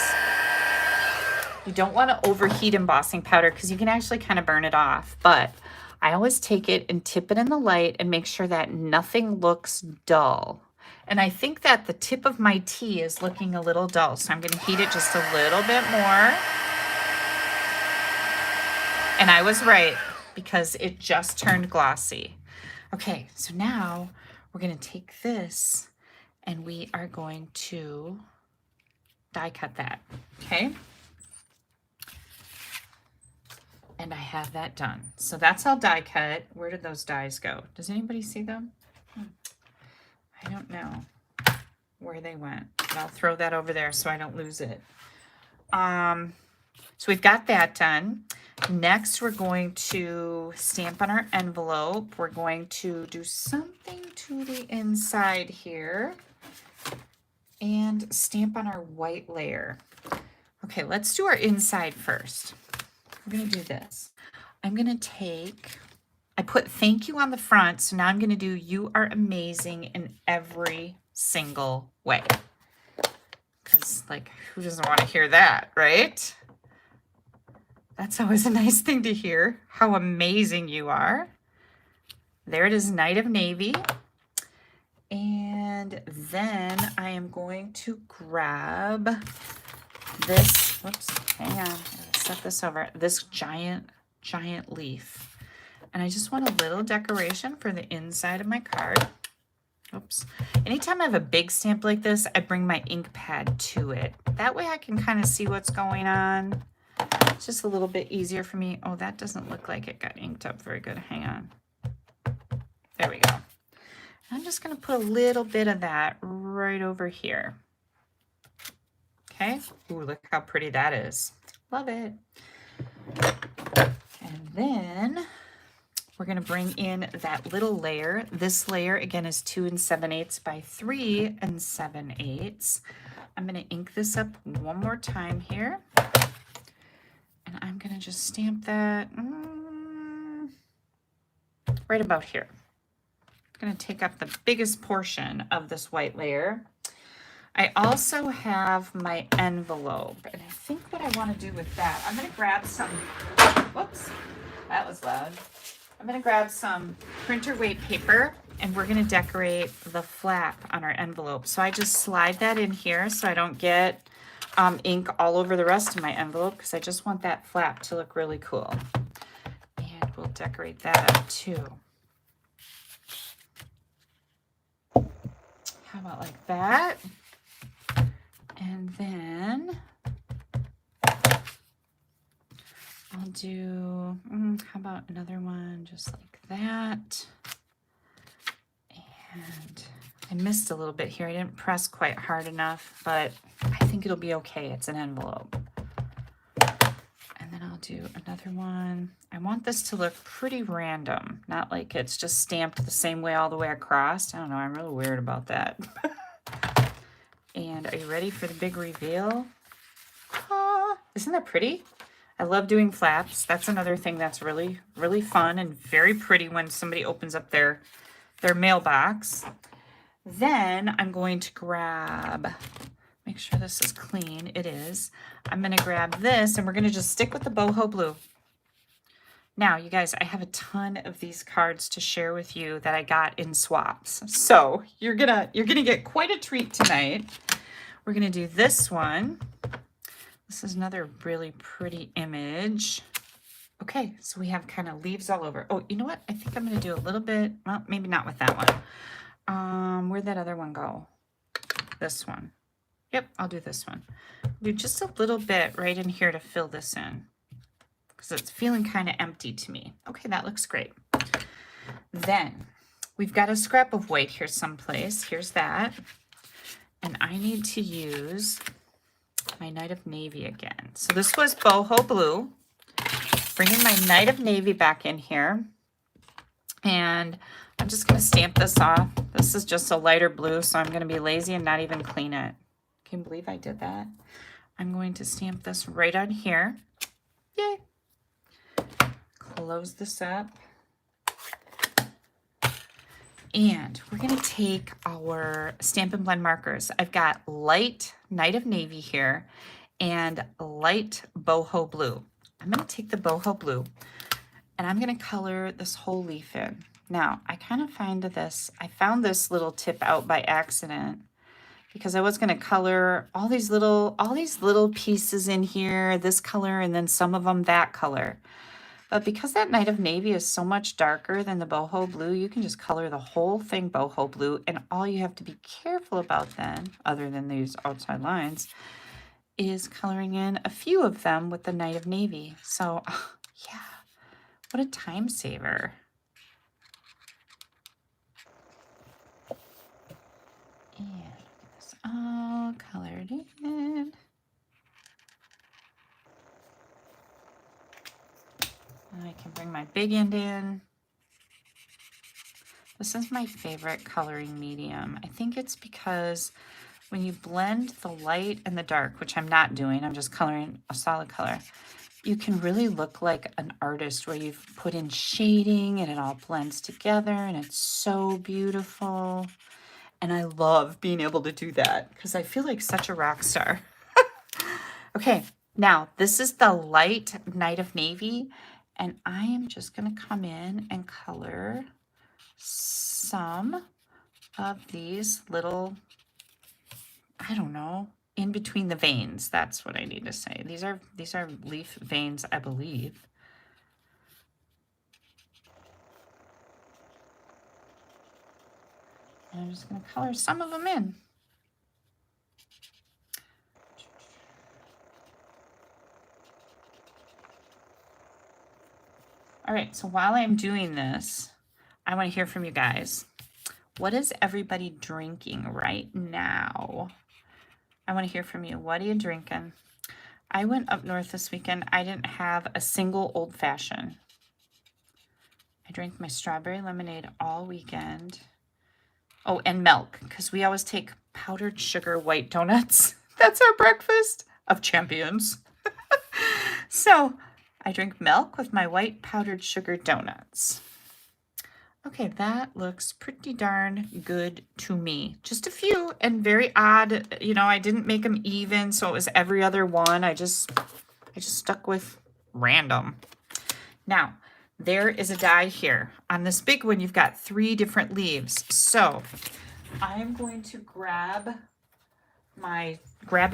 You don't want to overheat embossing powder because you can actually kind of burn it off. But I always take it and tip it in the light and make sure that nothing looks dull. And I think that the tip of my T is looking a little dull. So I'm going to heat it just a little bit more. And I was right. because it just turned glossy. Okay, so now we're gonna take this and we are going to die cut that, okay? And I have that done. So that's all die cut. Where did those dies go? Does anybody see them? I don't know where they went, but I'll throw that over there so I don't lose it. So we've got that done. Next, we're going to stamp on our envelope. We're going to do something to the inside here and stamp on our white layer. Okay, let's do our inside first. We're gonna do this. I'm gonna take, I put thank you on the front, so now I'm gonna do you are amazing in every single way. Because, like, who doesn't want to hear that, right? That's always a nice thing to hear, how amazing you are. There it is, Knight of Navy. And then I am going to grab this, whoops, hang on, I'm gonna set this over, this giant leaf. And I just want a little decoration for the inside of my card. Oops. Anytime I have a big stamp like this, I bring my ink pad to it. That way I can kind of see what's going on. It's just a little bit easier for me. Oh, that doesn't look like it got inked up very good. Hang on. There we go. I'm just going to put a little bit of that right over here. Okay. Ooh, look how pretty that is. Love it. And then we're going to bring in that little layer. This layer, again, is 2 7/8 by 3 7/8. I'm going to ink this up one more time here. And I'm going to just stamp that right about here. I'm going to take up the biggest portion of this white layer. I also have my envelope. And I think what I want to do with that, I'm going to grab some, whoops, that was loud. I'm going to grab some printer weight paper and we're going to decorate the flap on our envelope. So I just slide that in here so I don't get ink all over the rest of my envelope because I just want that flap to look really cool. And we'll decorate that up too. How about like that? And then I'll do, how about another one just like that? And I missed a little bit here. I didn't press quite hard enough, but I think it'll be okay. It's an envelope. And then I'll do another one. I want this to look pretty random, not like it's just stamped the same way all the way across. I don't know, I'm really weird about that. And are you ready for the big reveal? Ah, isn't that pretty? I love doing flaps. That's another thing that's really, really fun and very pretty when somebody opens up their mailbox. Then I'm going to grab, make sure this is clean. It is. I'm going to grab this and we're going to just stick with the boho blue. Now, you guys, I have a ton of these cards to share with you that I got in swaps. So you're gonna get quite a treat tonight. We're gonna do this one. This is another really pretty image. Okay, so we have kind of leaves all over. Oh, you know what? I think I'm gonna do a little bit, well, maybe not with that one. Where'd that other one go? This one. Yep, I'll do this one. Do just a little bit right in here to fill this in, because it's feeling kind of empty to me. Okay, that looks great. Then we've got a scrap of white here someplace. Here's that. And I need to use my Knight of Navy again. So this was boho blue. Bringing my Knight of Navy back in here. And I'm just going to stamp this off. This is just a lighter blue, so I'm going to be lazy and not even clean it. Can you believe I did that? I'm going to stamp this right on here. Yay! Close this up. And we're going to take our Stampin' Blend markers. I've got light Knight of Navy here and light boho blue. I'm going to take the boho blue and I'm going to color this whole leaf in. Now, I kind of found this little tip out by accident because I was going to color all these little pieces in here, this color, and then some of them that color. But because that Night of Navy is so much darker than the boho blue, you can just color the whole thing boho blue. And all you have to be careful about then, other than these outside lines, is coloring in a few of them with the Night of Navy. So, yeah, what a time saver. And it's all colored in. And I can bring my big end in. This is my favorite coloring medium. I think it's because when you blend the light and the dark, which I'm not doing, I'm just coloring a solid color, you can really look like an artist where you've put in shading and it all blends together and it's so beautiful. And I love being able to do that because I feel like such a rock star. Okay, now this is the light Night of Navy, and I am just going to come in and color some of these little, I don't know, in between the veins. That's what I need to say. These are leaf veins, I believe. And I'm just going to color some of them in. All right, so while I'm doing this, I want to hear from you guys. What is everybody drinking right now? I want to hear from you. What are you drinking? I went up north this weekend. I didn't have a single old fashioned. I drank my strawberry lemonade all weekend. Oh, and milk, because we always take powdered sugar white donuts. That's our breakfast of champions. So I drink milk with my white powdered sugar donuts. Okay, that looks pretty darn good to me. Just a few and very odd. You know, I didn't make them even, so it was every other one. I just stuck with random. Now, there is a die here. On this big one, you've got 3 different leaves. So I am going to grab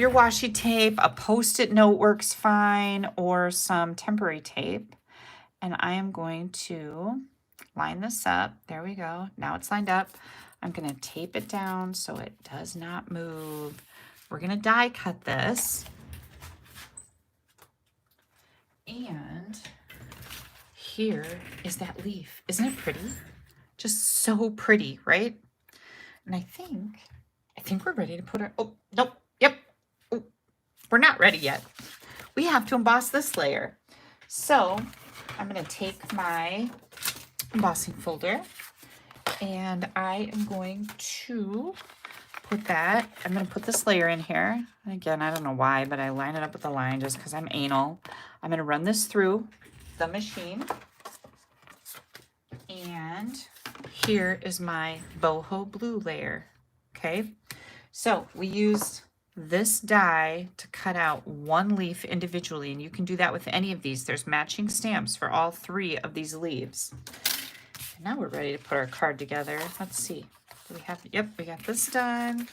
your washi tape. A Post-it note works fine, or some temporary tape. And I am going to line this up. There we go. Now it's lined up. I'm going to tape it down so it does not move. We're going to die cut this. And here is that leaf. Isn't it pretty? Just so pretty, right? And I think we're ready to put our, oh, nope, yep. Oh, we're not ready yet. We have to emboss this layer. So I'm going to take my embossing folder and I am going to put that, I'm going to put this layer in here. And again, I don't know why, but I line it up with the line just because I'm anal. I'm going to run this through the machine. And here is my boho blue layer. Okay, so we used this die to cut out one leaf individually, and you can do that with any of these. There's matching stamps for all 3 of these leaves. And now we're ready to put our card together. Let's see. Do we have, yep, we got this done.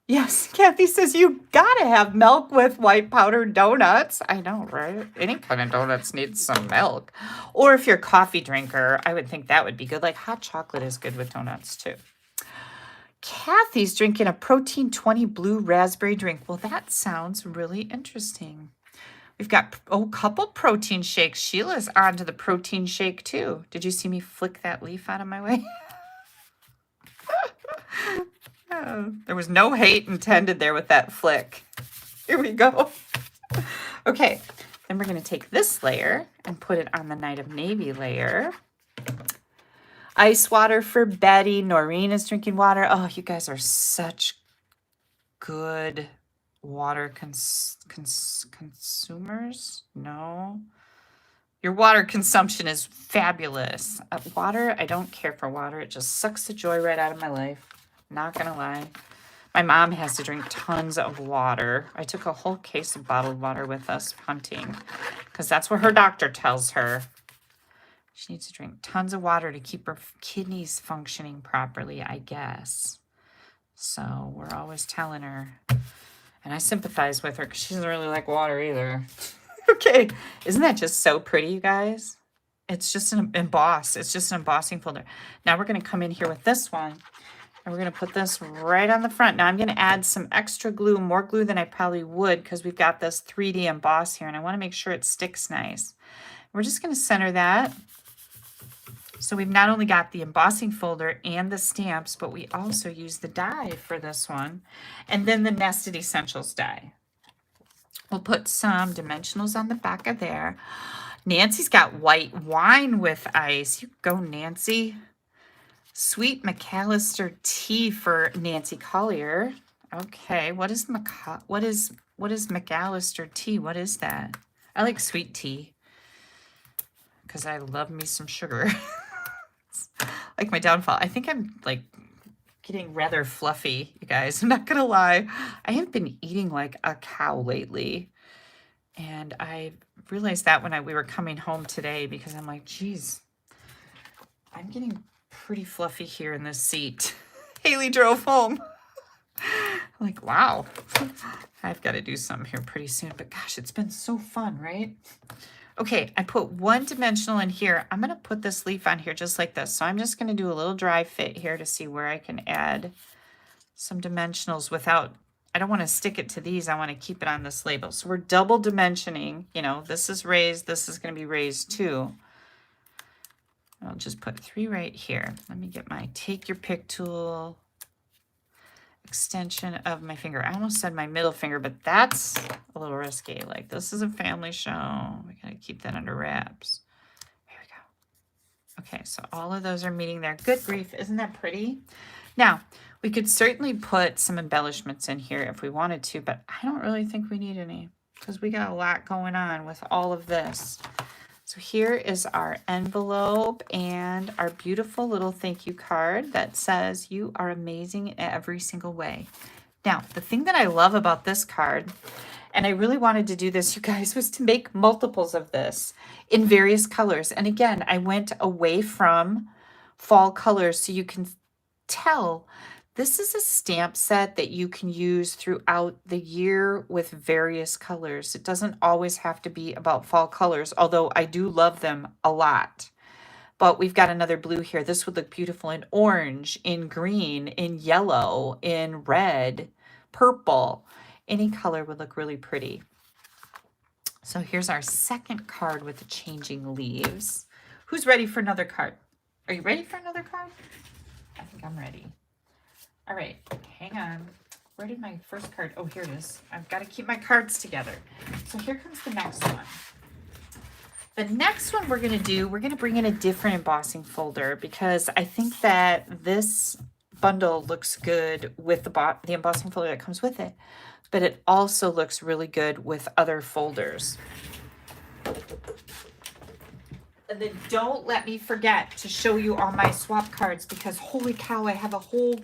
Yes, Kathy says you gotta have milk with white powdered donuts. I know, right? Any kind of donuts needs some milk. Or if you're a coffee drinker, I would think that would be good. Like hot chocolate is good with donuts too. Kathy's drinking a protein 20 blue raspberry drink. Well, that sounds really interesting. We've got a couple protein shakes. Sheila's on to the protein shake too. Did you see me flick that leaf out of my way? Oh, there was no hate intended there with that flick. Here we go. Okay, then we're going to take this layer and put it on the Night of Navy layer. Ice water for Betty. Noreen is drinking water. Oh, you guys are such good water consumers. No. Your water consumption is fabulous. Water, I don't care for water. It just sucks the joy right out of my life. Not gonna lie. My mom has to drink tons of water. I took a whole case of bottled water with us hunting because that's what her doctor tells her. She needs to drink tons of water to keep her kidneys functioning properly, I guess. So we're always telling her. And I sympathize with her because she doesn't really like water either. Okay, isn't that just so pretty, you guys? It's just an emboss. It's just an embossing folder. Now we're going to come in here with this one, and we're going to put this right on the front. Now I'm going to add some extra glue, more glue than I probably would, because we've got this 3D emboss here, and I want to make sure it sticks nice. We're just going to center that. So we've not only got the embossing folder and the stamps, but we also use the die for this one, and then the Nested Essentials die. We'll put some dimensionals on the back of there. Nancy's got white wine with ice. You go, Nancy. Sweet McAllister tea for Nancy Collier. Okay, what is McAllister tea? What is that? I like sweet tea because I love me some sugar. Like my downfall. I think I'm like getting rather fluffy, you guys. I'm not gonna lie. I have been eating like a cow lately. And I realized that when we were coming home today, because I'm like, geez, I'm getting pretty fluffy here in this seat. Haley drove home. I'm like, wow, I've got to do something here pretty soon. But gosh, it's been so fun, right? Okay, I put one dimensional in here. I'm going to put this leaf on here just like this. So I'm just going to do a little dry fit here to see where I can add some dimensionals without, I don't want to stick it to these. I want to keep it on this label. So we're double dimensioning. You know, this is raised. This is going to be raised too. I'll just put 3 right here. Let me get my take your pick tool. Extension of my finger. I almost said my middle finger, but that's a little risky. Like, this is a family show. We gotta keep that under wraps. Here we go. Okay, so all of those are meeting there. Good grief, isn't that pretty? Now, we could certainly put some embellishments in here if we wanted to, but I don't really think we need any because we got a lot going on with all of this. So here is our envelope and our beautiful little thank you card that says you are amazing in every single way. Now, the thing that I love about this card, and I really wanted to do this, you guys, was to make multiples of this in various colors. And again, I went away from fall colors so you can tell this is a stamp set that you can use throughout the year with various colors. It doesn't always have to be about fall colors, although I do love them a lot. But we've got another blue here. This would look beautiful in orange, in green, in yellow, in red, purple. Any color would look really pretty. So here's our second card with the changing leaves. Who's ready for another card? Are you ready for another card? I think I'm ready. All right, hang on. Where did my first card? Oh, here it is. I've got to keep my cards together. So here comes the next one. The next one we're going to do, we're going to bring in a different embossing folder because I think that this bundle looks good with the embossing folder that comes with it, but it also looks really good with other folders. And then don't let me forget to show you all my swap cards because holy cow, I have a whole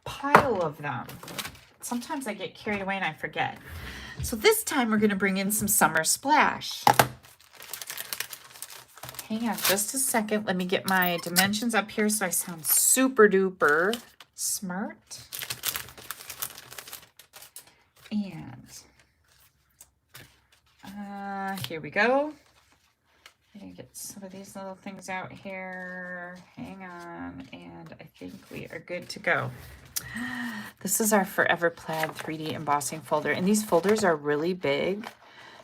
pile of them. Sometimes I get carried away and I forget. So this time we're going to bring in some Summer Splash. Hang on just a second. Let me get my dimensions up here so I sound super duper smart. And here we go. I'm going to get some of these little things out here. Hang on. And I think we are good to go. This is our Forever Plaid 3D embossing folder. And these folders are really big.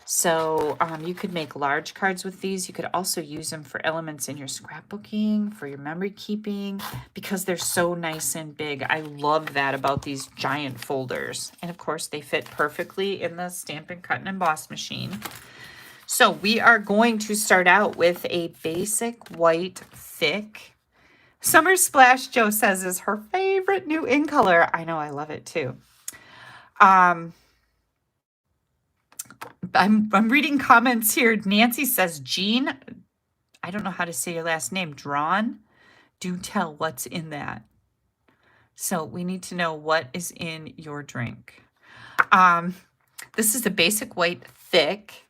So you could make large cards with these. You could also use them for elements in your scrapbooking, for your memory keeping, because they're so nice and big. I love that about these giant folders. And of course, they fit perfectly in the Stampin' Cut and Emboss machine. So we are going to start out with a basic white, thick Summer Splash, Joe says, is her favorite new in color. I know, I love it too. I'm reading comments here. Nancy says, Jean, I don't know how to say your last name, Drawn. Do tell what's in that. So we need to know what is in your drink. This is a basic white, thick,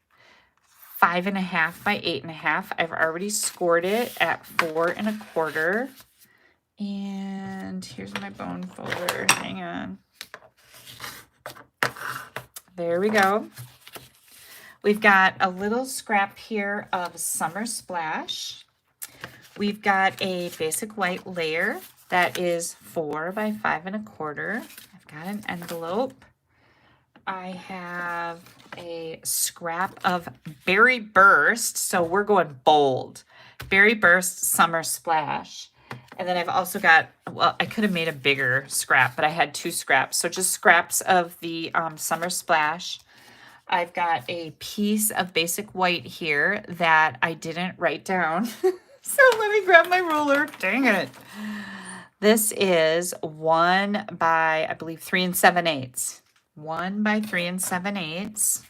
5.5 by 8.5. I've already scored it at 4 1/4. And here's my bone folder. Hang on. There we go. We've got a little scrap here of Summer Splash. We've got a basic white layer that is 4 by 5 1/4. I've got an envelope. I have a scrap of Berry Burst. So we're going bold. Berry Burst Summer Splash. And then I've also got, well, I could have made a bigger scrap, but I had 2 scraps. So just scraps of the Summer Splash. I've got a piece of basic white here that I didn't write down. So let me grab my ruler. Dang it. This is 1 by, I believe, 3 7/8. 1 by 3 7/8.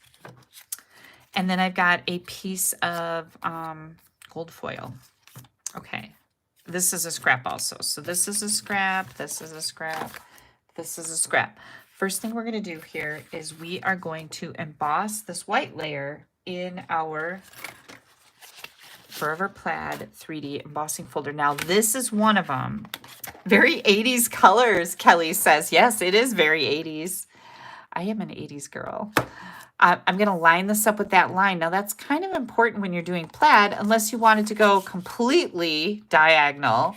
And then I've got a piece of gold foil. Okay. This is a scrap also. So this is a scrap, this is a scrap, this is a scrap. First thing we're going to do here is we are going to emboss this white layer in our Forever Plaid 3D embossing folder. Now, this is one of them. Very 80s colors, Kelly says. Yes, it is very 80s. I am an 80s girl. I'm going to line this up with that line. Now, that's kind of important when you're doing plaid, unless you wanted to go completely diagonal.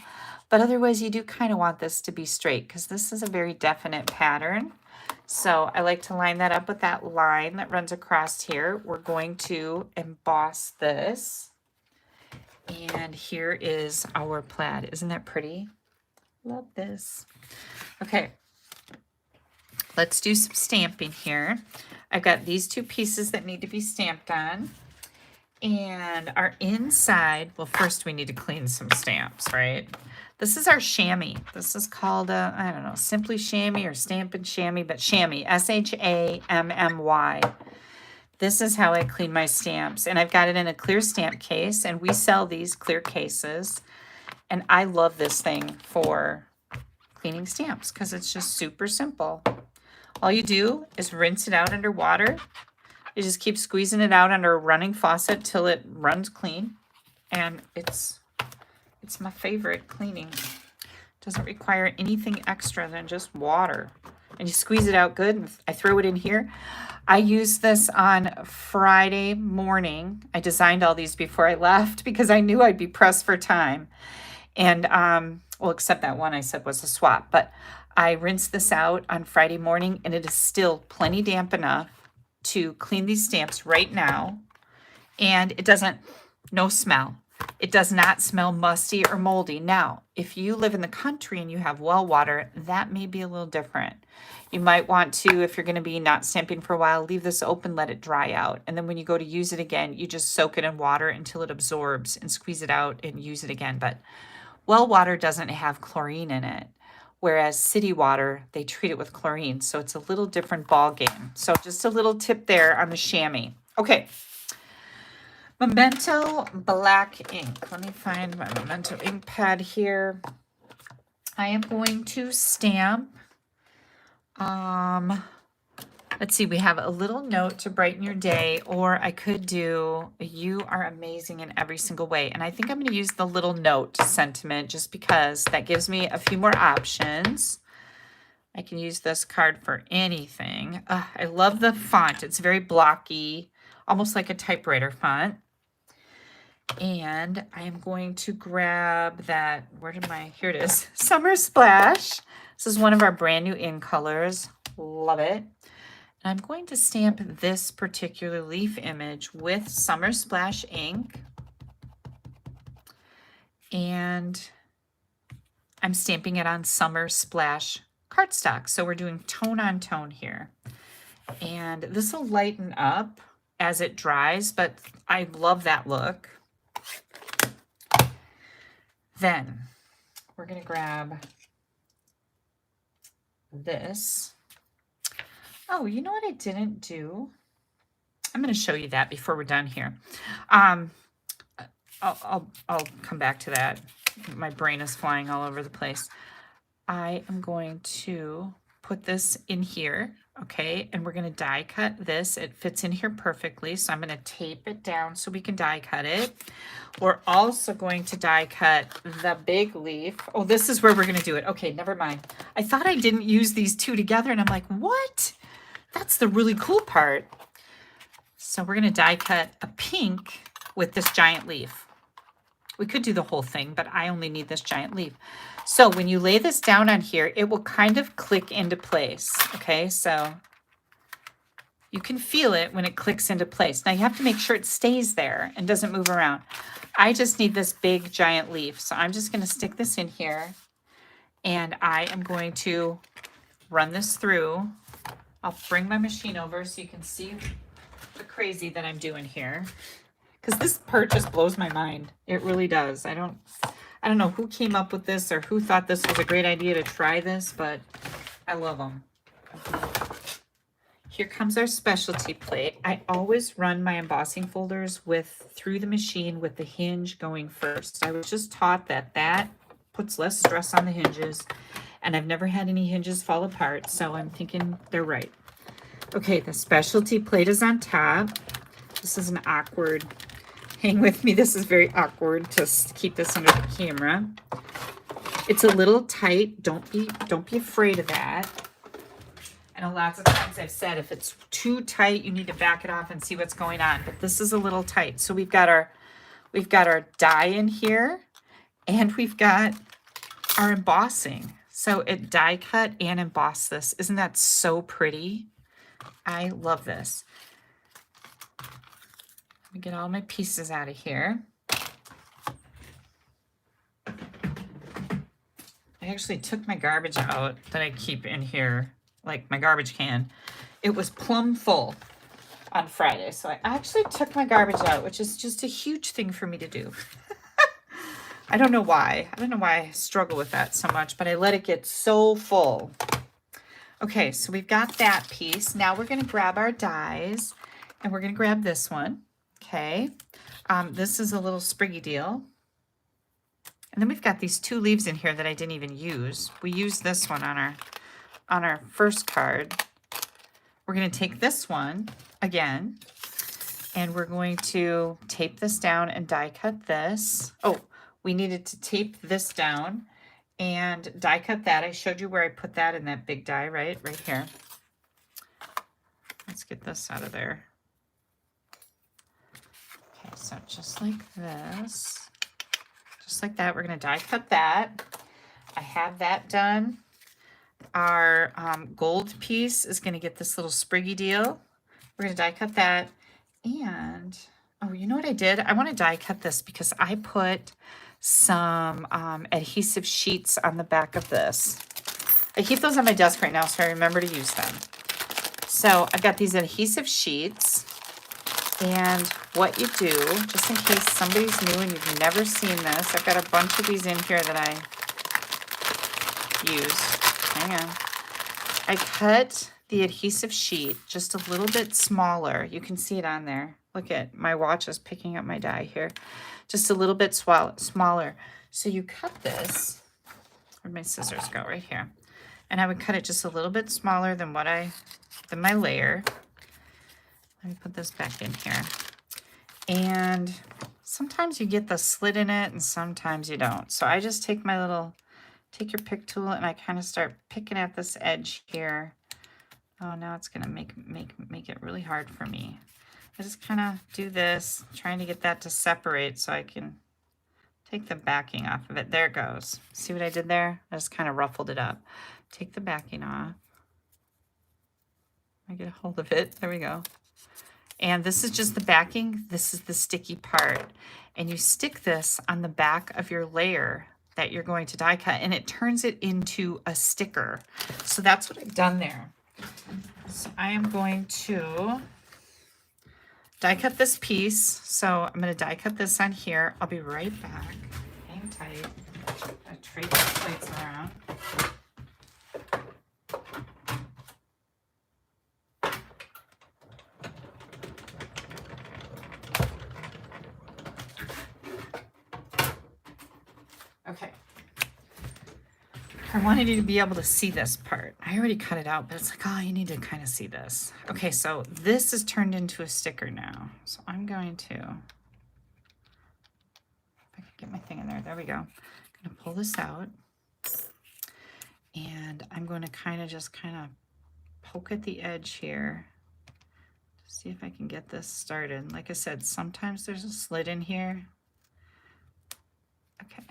But otherwise, you do kind of want this to be straight because this is a very definite pattern. So I like to line that up with that line that runs across here. We're going to emboss this. And here is our plaid. Isn't that pretty? Love this. Okay. Let's do some stamping here. I've got these 2 pieces that need to be stamped on. And our inside, well, first we need to clean some stamps, right? This is our chamois. This is called, I don't know, Simply Chamois or Stampin' Chamois, but chamois, S-H-A-M-M-Y. This is how I clean my stamps. And I've got it in a clear stamp case, and we sell these clear cases. And I love this thing for cleaning stamps because it's just super simple. All you do is rinse it out under water. You just keep squeezing it out under a running faucet till it runs clean. And it's my favorite cleaning. It doesn't require anything extra than just water. And you squeeze it out good. And I throw it in here. I used this on Friday morning. I designed all these before I left because I knew I'd be pressed for time. And, well, except that one I said was a swap. But I rinsed this out on Friday morning, and it is still plenty damp enough to clean these stamps right now. And it doesn't, no smell. It does not smell musty or moldy. Now, if you live in the country and you have well water, that may be a little different. You might want to, if you're going to be not stamping for a while, leave this open, let it dry out. And then when you go to use it again, you just soak it in water until it absorbs and squeeze it out and use it again. But well water doesn't have chlorine in it, whereas city water, they treat it with chlorine. So it's a little different ball game. So just a little tip there on the chamois. Okay. Memento black ink. Let me find my Memento ink pad here. I am going to stamp. Let's see, we have a little note to brighten your day, or I could do, you are amazing in every single way. And I think I'm going to use the little note sentiment just because that gives me a few more options. I can use this card for anything. I love the font. It's very blocky, almost like a typewriter font. And I am going to grab that, where did my, here it is, Summer Splash. This is one of our brand new in colors. Love it. And I'm going to stamp this particular leaf image with Summer Splash ink. And I'm stamping it on Summer Splash cardstock. So we're doing tone on tone here. And this will lighten up as it dries, but I love that look. Then we're going to grab this. Oh, you know what I didn't do? I'm going to show you that before we're done here. I'll come back to that. My brain is flying all over the place. I am going to put this in here, okay? And we're going to die cut this. It fits in here perfectly, so I'm going to tape it down so we can die cut it. We're also going to die cut the big leaf. Oh, this is where we're going to do it. Okay, never mind. I thought I didn't use these two together, and I'm like, what? That's the really cool part. So we're going to die cut a pink with this giant leaf. We could do the whole thing, but I only need this giant leaf. So when you lay this down on here, it will kind of click into place. Okay, so you can feel it when it clicks into place. Now you have to make sure it stays there and doesn't move around. I just need this big giant leaf. So I'm just going to stick this in here and I am going to run this through. I'll bring my machine over so you can see the crazy that I'm doing here. Because this part just blows my mind. It really does. I don't know who came up with this or who thought this was a great idea to try this, but I love them. Here comes our specialty plate. I always run my embossing folders through the machine with the hinge going first. I was just taught that puts less stress on the hinges, and I've never had any hinges fall apart, so I'm thinking they're right. Okay, the specialty plate is on top. This is an awkward, hang with me, this is very awkward to keep this under the camera. It's a little tight. Don't be afraid of that. I know lots of times I've said if it's too tight, you need to back it off and see what's going on. But this is a little tight. So we've got our die in here, and we've got our embossing. So it die cut and emboss this. Isn't that so pretty? I love this. Let me get all my pieces out of here. I actually took my garbage out that I keep in here, like my garbage can. It was plumb full on Friday. So I actually took my garbage out, which is just a huge thing for me to do. I don't know why. I don't know why I struggle with that so much, but I let it get so full. Okay, so we've got that piece. Now we're going to grab our dies, and we're going to grab this one. Okay, this is a little spriggy deal. And then we've got these two leaves in here that I didn't even use. We used this one on our first card. We're going to take this one again, and we're going to tape this down and die cut this. Oh, we needed to tape this down and die cut that. I showed you where I put that in that big die, right here. Let's get this out of there. Okay, so just like this. Just like that, we're going to die cut that. I have that done. Our gold piece is going to get this little spriggy deal. We're going to die cut that. And, oh, you know what I did? I want to die cut this because I put some adhesive sheets on the back of this. I keep those on my desk right now, so I remember to use them. So I've got these adhesive sheets. And what you do, just in case somebody's new and you've never seen this, I've got a bunch of these in here that I use. Hang on. I cut the adhesive sheet just a little bit smaller. You can see it on there. Look at my watch is picking up my die here. Just a little bit smaller. So you cut this. Where'd my scissors go? Right here. And I would cut it just a little bit smaller than than my layer. Let me put this back in here. And sometimes you get the slit in it and sometimes you don't. So I just take take your pick tool and I kind of start picking at this edge here. Oh, now it's gonna make it really hard for me. I just kind of do this, trying to get that to separate so I can take the backing off of it. There it goes. See what I did there? I just kind of ruffled it up. Take the backing off. I get a hold of it. There we go. And this is just the backing. This is the sticky part. And you stick this on the back of your layer that you're going to die cut, and it turns it into a sticker. So that's what I've done there. So I am going to die cut this piece. So I'm going to die cut this on here. I'll be right back. Hang tight. I trade the plates around. Okay. I wanted you to be able to see this part. I already cut it out, but it's like, oh, you need to kind of see this. Okay, so this is turned into a sticker now. So I'm going to, if I can get my thing in there, there we go. I'm going to pull this out. And I'm going to kind of poke at the edge here. See if I can get this started. Like I said, sometimes there's a slit in here. Okay,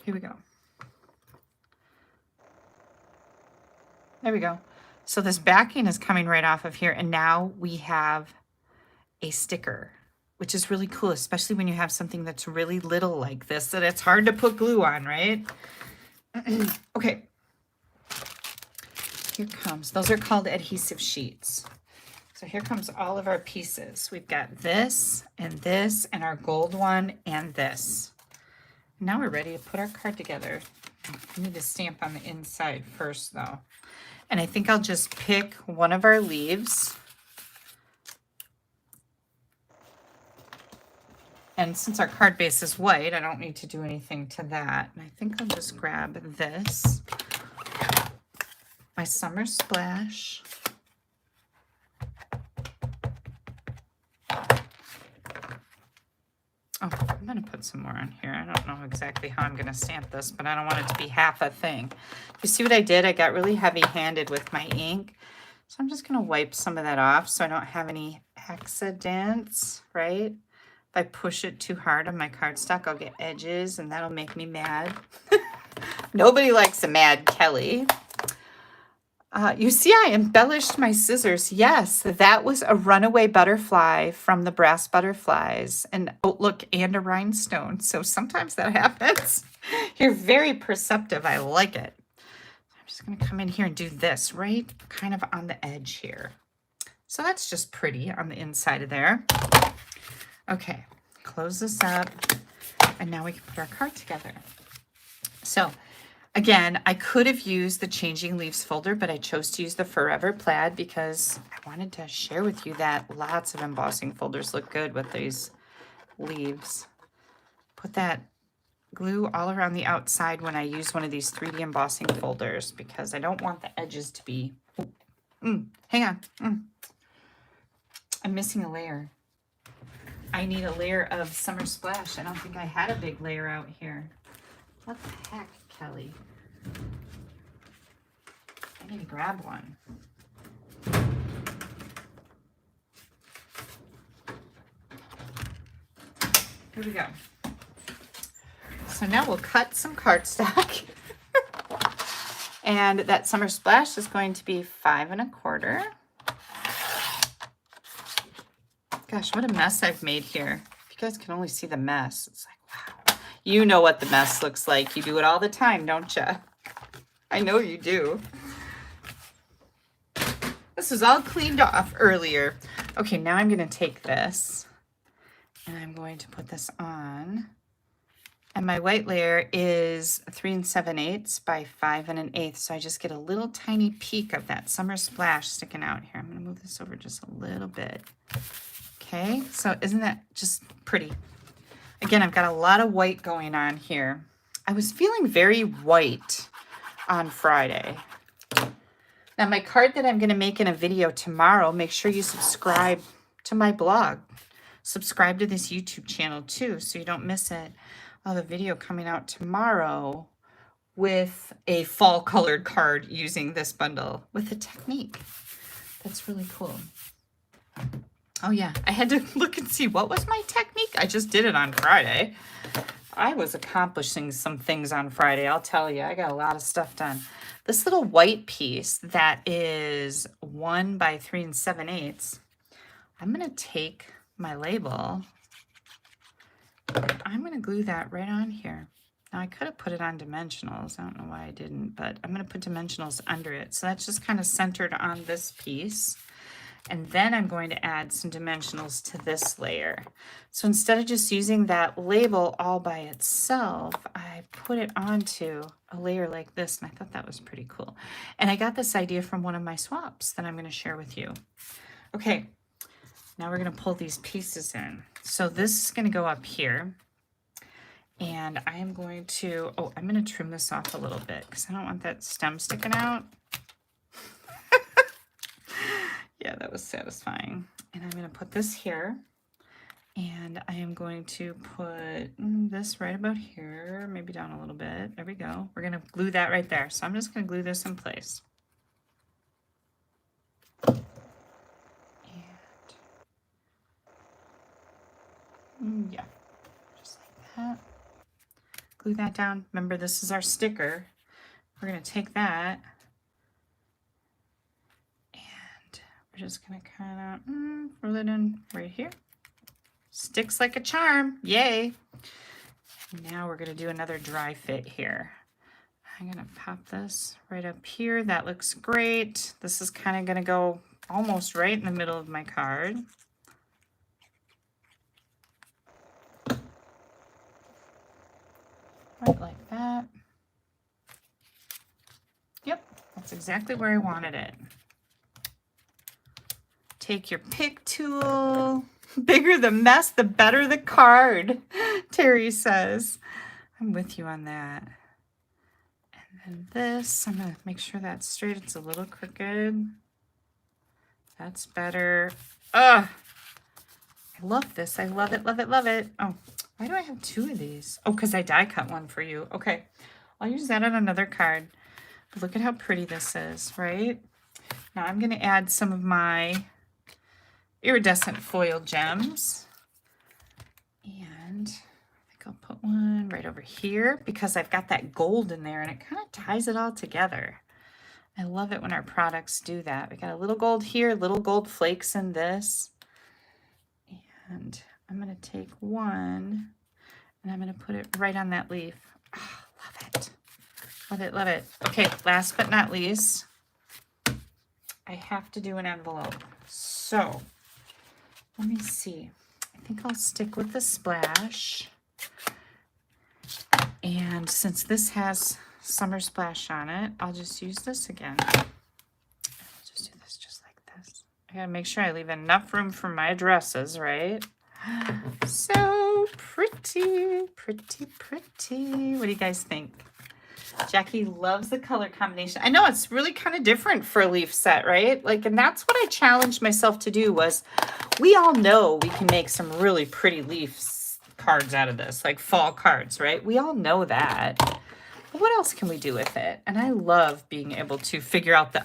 here we go. There we go. So this backing is coming right off of here, and now we have a sticker, which is really cool, especially when you have something that's really little like this, that it's hard to put glue on, right? Okay. Here comes, those are called adhesive sheets. So here comes all of our pieces. We've got this and our gold one and this. Now we're ready to put our card together. We need to stamp on the inside first though. And I think I'll just pick one of our leaves. And since our card base is white, I don't need to do anything to that. And I think I'll just grab this, my Summer Splash. Oh, I'm gonna put some more on here. I don't know exactly how I'm gonna stamp this, but I don't want it to be half a thing. You see what I did? I got really heavy-handed with my ink. So I'm just gonna wipe some of that off so I don't have any accidents, right? If I push it too hard on my cardstock, I'll get edges and that'll make me mad. Nobody likes a mad Kelly. You see, I embellished my scissors. Yes, that was a runaway butterfly from the Brass Butterflies, an outlook and a rhinestone. So sometimes that happens. You're very perceptive. I like it. I'm just going to come in here and do this right kind of on the edge here. So that's just pretty on the inside of there. Okay, close this up. And now we can put our card together. So again, I could have used the Changing Leaves folder, but I chose to use the Forever Plaid because I wanted to share with you that lots of embossing folders look good with these leaves. Put that glue all around the outside when I use one of these 3D embossing folders because I don't want the edges to be... hang on. I'm missing a layer. I need a layer of Summer Splash. I don't think I had a big layer out here. What the heck, Kelly? I need to grab one. Here we go. So now we'll cut some cardstock. And that Summer Splash is going to be 5 1/4. Gosh, what a mess I've made here. If you guys can only see the mess, it's like, wow. You know what the mess looks like. You do it all the time, don't you? I know you do. This was all cleaned off earlier. Okay, now I'm going to take this and I'm going to put this on. And my white layer is 3 7/8 by 5 1/8. So I just get a little tiny peek of that Summer Splash sticking out here. I'm going to move this over just a little bit. Okay, so isn't that just pretty? Again, I've got a lot of white going on here. I was feeling very white on Friday. Now my card that I'm going to make in a video tomorrow, make sure you subscribe to my blog. Subscribe to this YouTube channel too so you don't miss it. I'll have a video coming out tomorrow with a fall colored card using this bundle with a technique. That's really cool. Oh yeah, I had to look and see what was my technique. I just did it on Friday. I was accomplishing some things on Friday, I'll tell you. I got a lot of stuff done. This little white piece that is 1 by 3 7/8, I'm going to take my label and I'm going to glue that right on here. Now I could have put it on dimensionals. I don't know why I didn't, but I'm going to put dimensionals under it. So that's just kind of centered on this piece. And then I'm going to add some dimensionals to this layer. So instead of just using that label all by itself, I put it onto a layer like this, and I thought that was pretty cool. And I got this idea from one of my swaps that I'm going to share with you. Okay, now we're going to pull these pieces in. So this is going to go up here. And I am going to, I'm going to trim this off a little bit because I don't want that stem sticking out. Yeah, that was satisfying. And I'm going to put this here. And I am going to put this right about here, maybe down a little bit. There we go. We're going to glue that right there. So I'm just going to glue this in place. And Yeah, just like that. Glue that down. Remember, this is our sticker. We're going to take that and we're just going to kind of roll it in right here. Sticks like a charm. Yay. Now we're going to do another dry fit here. I'm going to pop this right up here. That looks great. This is kind of going to go almost right in the middle of my card. Right like that. Yep, that's exactly where I wanted it. Take your pick tool. Bigger the mess, the better the card, Terry says. I'm with you on that. And then this, I'm going to make sure that's straight. It's a little crooked. That's better. Ugh. I love this. I love it, love it, love it. Oh, why do I have two of these? Oh, because I die cut one for you. Okay, I'll use that on another card. Look at how pretty this is, right? Now I'm going to add some of my iridescent foil gems. And I think I'll put one right over here because I've got that gold in there and it kind of ties it all together. I love it when our products do that. We got a little gold here, little gold flakes in this. And I'm going to take one and I'm going to put it right on that leaf. Oh, love it. Love it, love it. Okay, last but not least, I have to do an envelope. So let me see. I think I'll stick with the splash. And since this has summer splash on it, I'll just use this again. I'll just do this just like this. I gotta make sure I leave enough room for my addresses, right? So pretty, pretty, pretty. What do you guys think? Jackie loves the color combination. I know it's really kind of different for a leaf set, right? Like, and that's what I challenged myself to do was, we all know we can make some really pretty leaf cards out of this, like fall cards, right? We all know that. But what else can we do with it? And I love being able to figure out the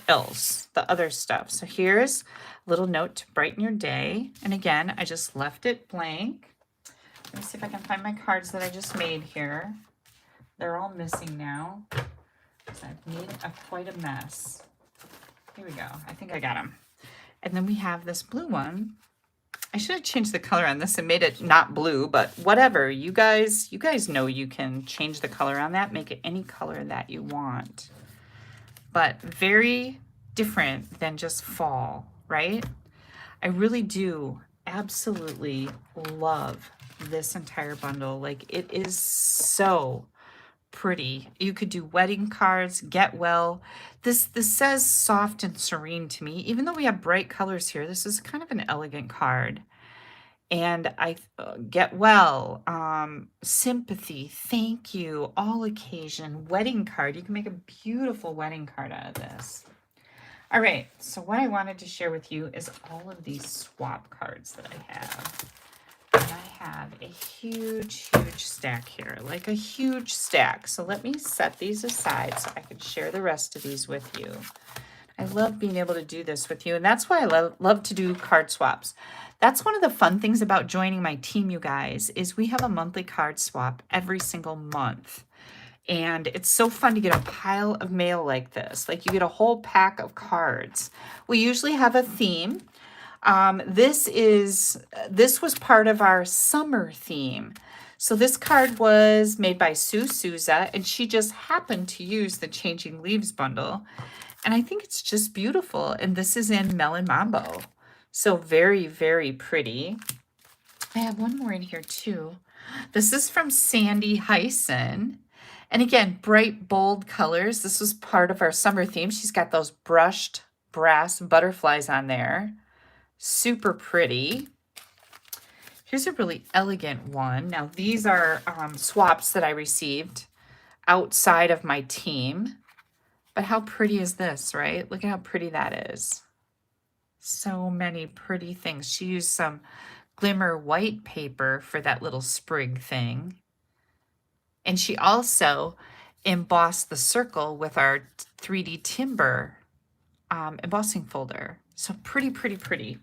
other stuff. So here's a little note to brighten your day. And again, I just left it blank. Let me see if I can find my cards that I just made here. They're all missing now because I've made quite a mess. Here we go. I think I got them. And then we have this blue one. I should have changed the color on this and made it not blue, but whatever. You guys know you can change the color on that, make it any color that you want. But very different than just fall, right? I really do absolutely love this entire bundle. Like, it is so pretty. You could do wedding cards, get well. This says soft and serene to me. Even though we have bright colors here, this is kind of an elegant card. And I get well, sympathy, thank you, all occasion, wedding card. You can make a beautiful wedding card out of this. All right, so what I wanted to share with you is all of these swap cards that I have. And I have a huge, huge stack here, like a huge stack. So let me set these aside so I can share the rest of these with you. I love being able to do this with you, and that's why I love to do card swaps. That's one of the fun things about joining my team, you guys, is we have a monthly card swap every single month. And it's so fun to get a pile of mail like this. Like, you get a whole pack of cards. We usually have a theme. This was part of our summer theme. So this card was made by Sue Souza, and she just happened to use the Changing Leaves bundle. And I think it's just beautiful. And this is in Melon Mambo. So very, very pretty. I have one more in here too. This is from Sandy Acheson. And again, bright, bold colors. This was part of our summer theme. She's got those brushed brass butterflies on there. Super pretty. Here's a really elegant one. Now, these are swaps that I received outside of my team. But how pretty is this, right? Look at how pretty that is. So many pretty things. She used some glimmer white paper for that little sprig thing. And she also embossed the circle with our 3D timber embossing folder. So pretty, pretty, pretty.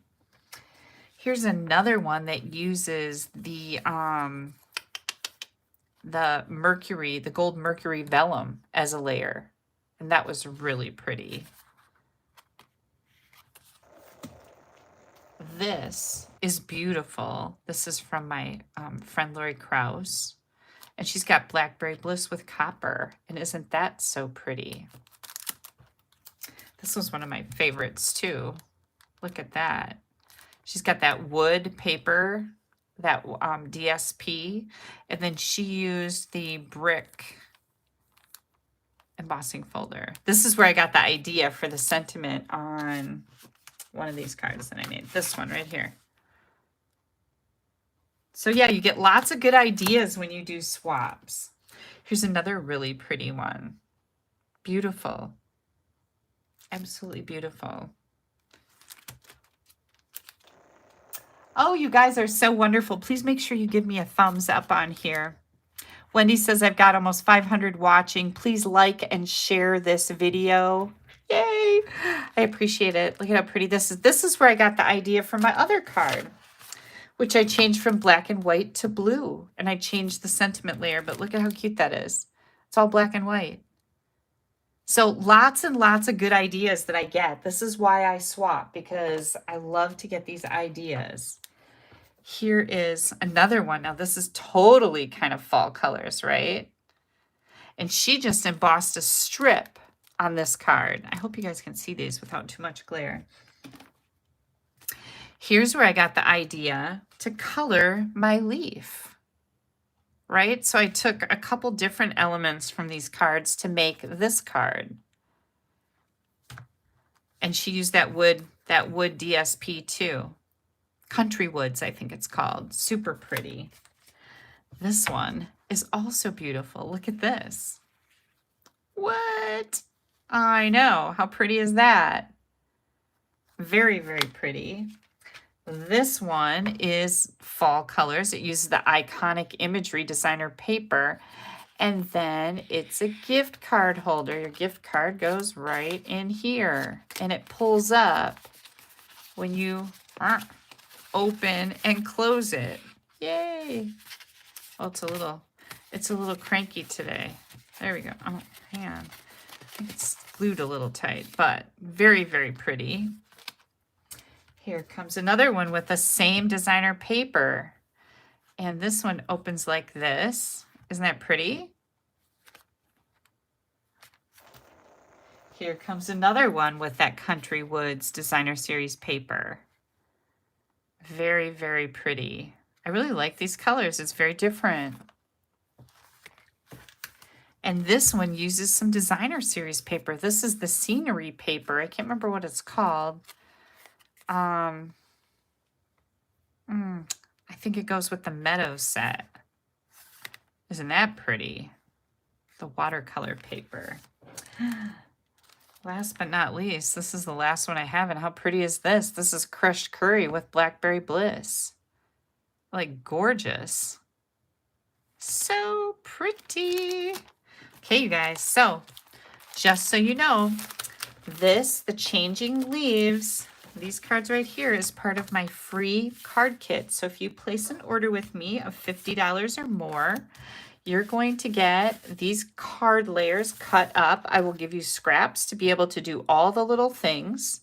Here's another one that uses the mercury, the gold mercury vellum as a layer. And that was really pretty. This is beautiful. This is from my friend Lori Krause. And she's got Blackberry Bliss with copper. And isn't that so pretty? This was one of my favorites too. Look at that. She's got that wood paper, that DSP, and then she used the brick embossing folder. This is where I got the idea for the sentiment on one of these cards that I made. This one right here. So yeah, you get lots of good ideas when you do swaps. Here's another really pretty one. Beautiful. Absolutely beautiful. Oh, you guys are so wonderful. Please make sure you give me a thumbs up on here. Wendy says, I've got almost 500 watching. Please like and share this video. Yay! I appreciate it. Look at how pretty this is. This is where I got the idea for my other card, which I changed from black and white to blue. And I changed the sentiment layer, but look at how cute that is. It's all black and white. So lots and lots of good ideas that I get. This is why I swap, because I love to get these ideas. Here is another one. Now this is totally kind of fall colors, right? And she just embossed a strip on this card. I hope you guys can see these without too much glare. Here's where I got the idea to color my leaf, right? So I took a couple different elements from these cards to make this card. And she used that wood DSP too. Country Woods, I think it's called. Super pretty. This one is also beautiful. Look at this. What? I know. How pretty is that? Very, very pretty. This one is fall colors. It uses the iconic imagery designer paper. And then it's a gift card holder. Your gift card goes right in here. And it pulls up when you open and close it. Yay. Oh, it's a little cranky today. There we go. Oh, hang on. I think it's glued a little tight, but very, very pretty. Here comes another one with the same designer paper. And this one opens like this. Isn't that pretty? Here comes another one with that Country Woods Designer Series paper. Very, very pretty. I really like these colors. It's very different. And this one uses some Designer Series paper. This is the scenery paper. I can't remember what it's called. I think it goes with the Meadow set. Isn't that pretty? The watercolor paper. Last but not least, this is the last one I have, and how pretty is this? This is crushed curry with Blackberry Bliss. Like, gorgeous. So pretty. Okay, you guys, so just so you know, the Changing Leaves, these cards right here is part of my free card kit. So if you place an order with me of $50 or more, you're going to get these card layers cut up. I will give you scraps to be able to do all the little things.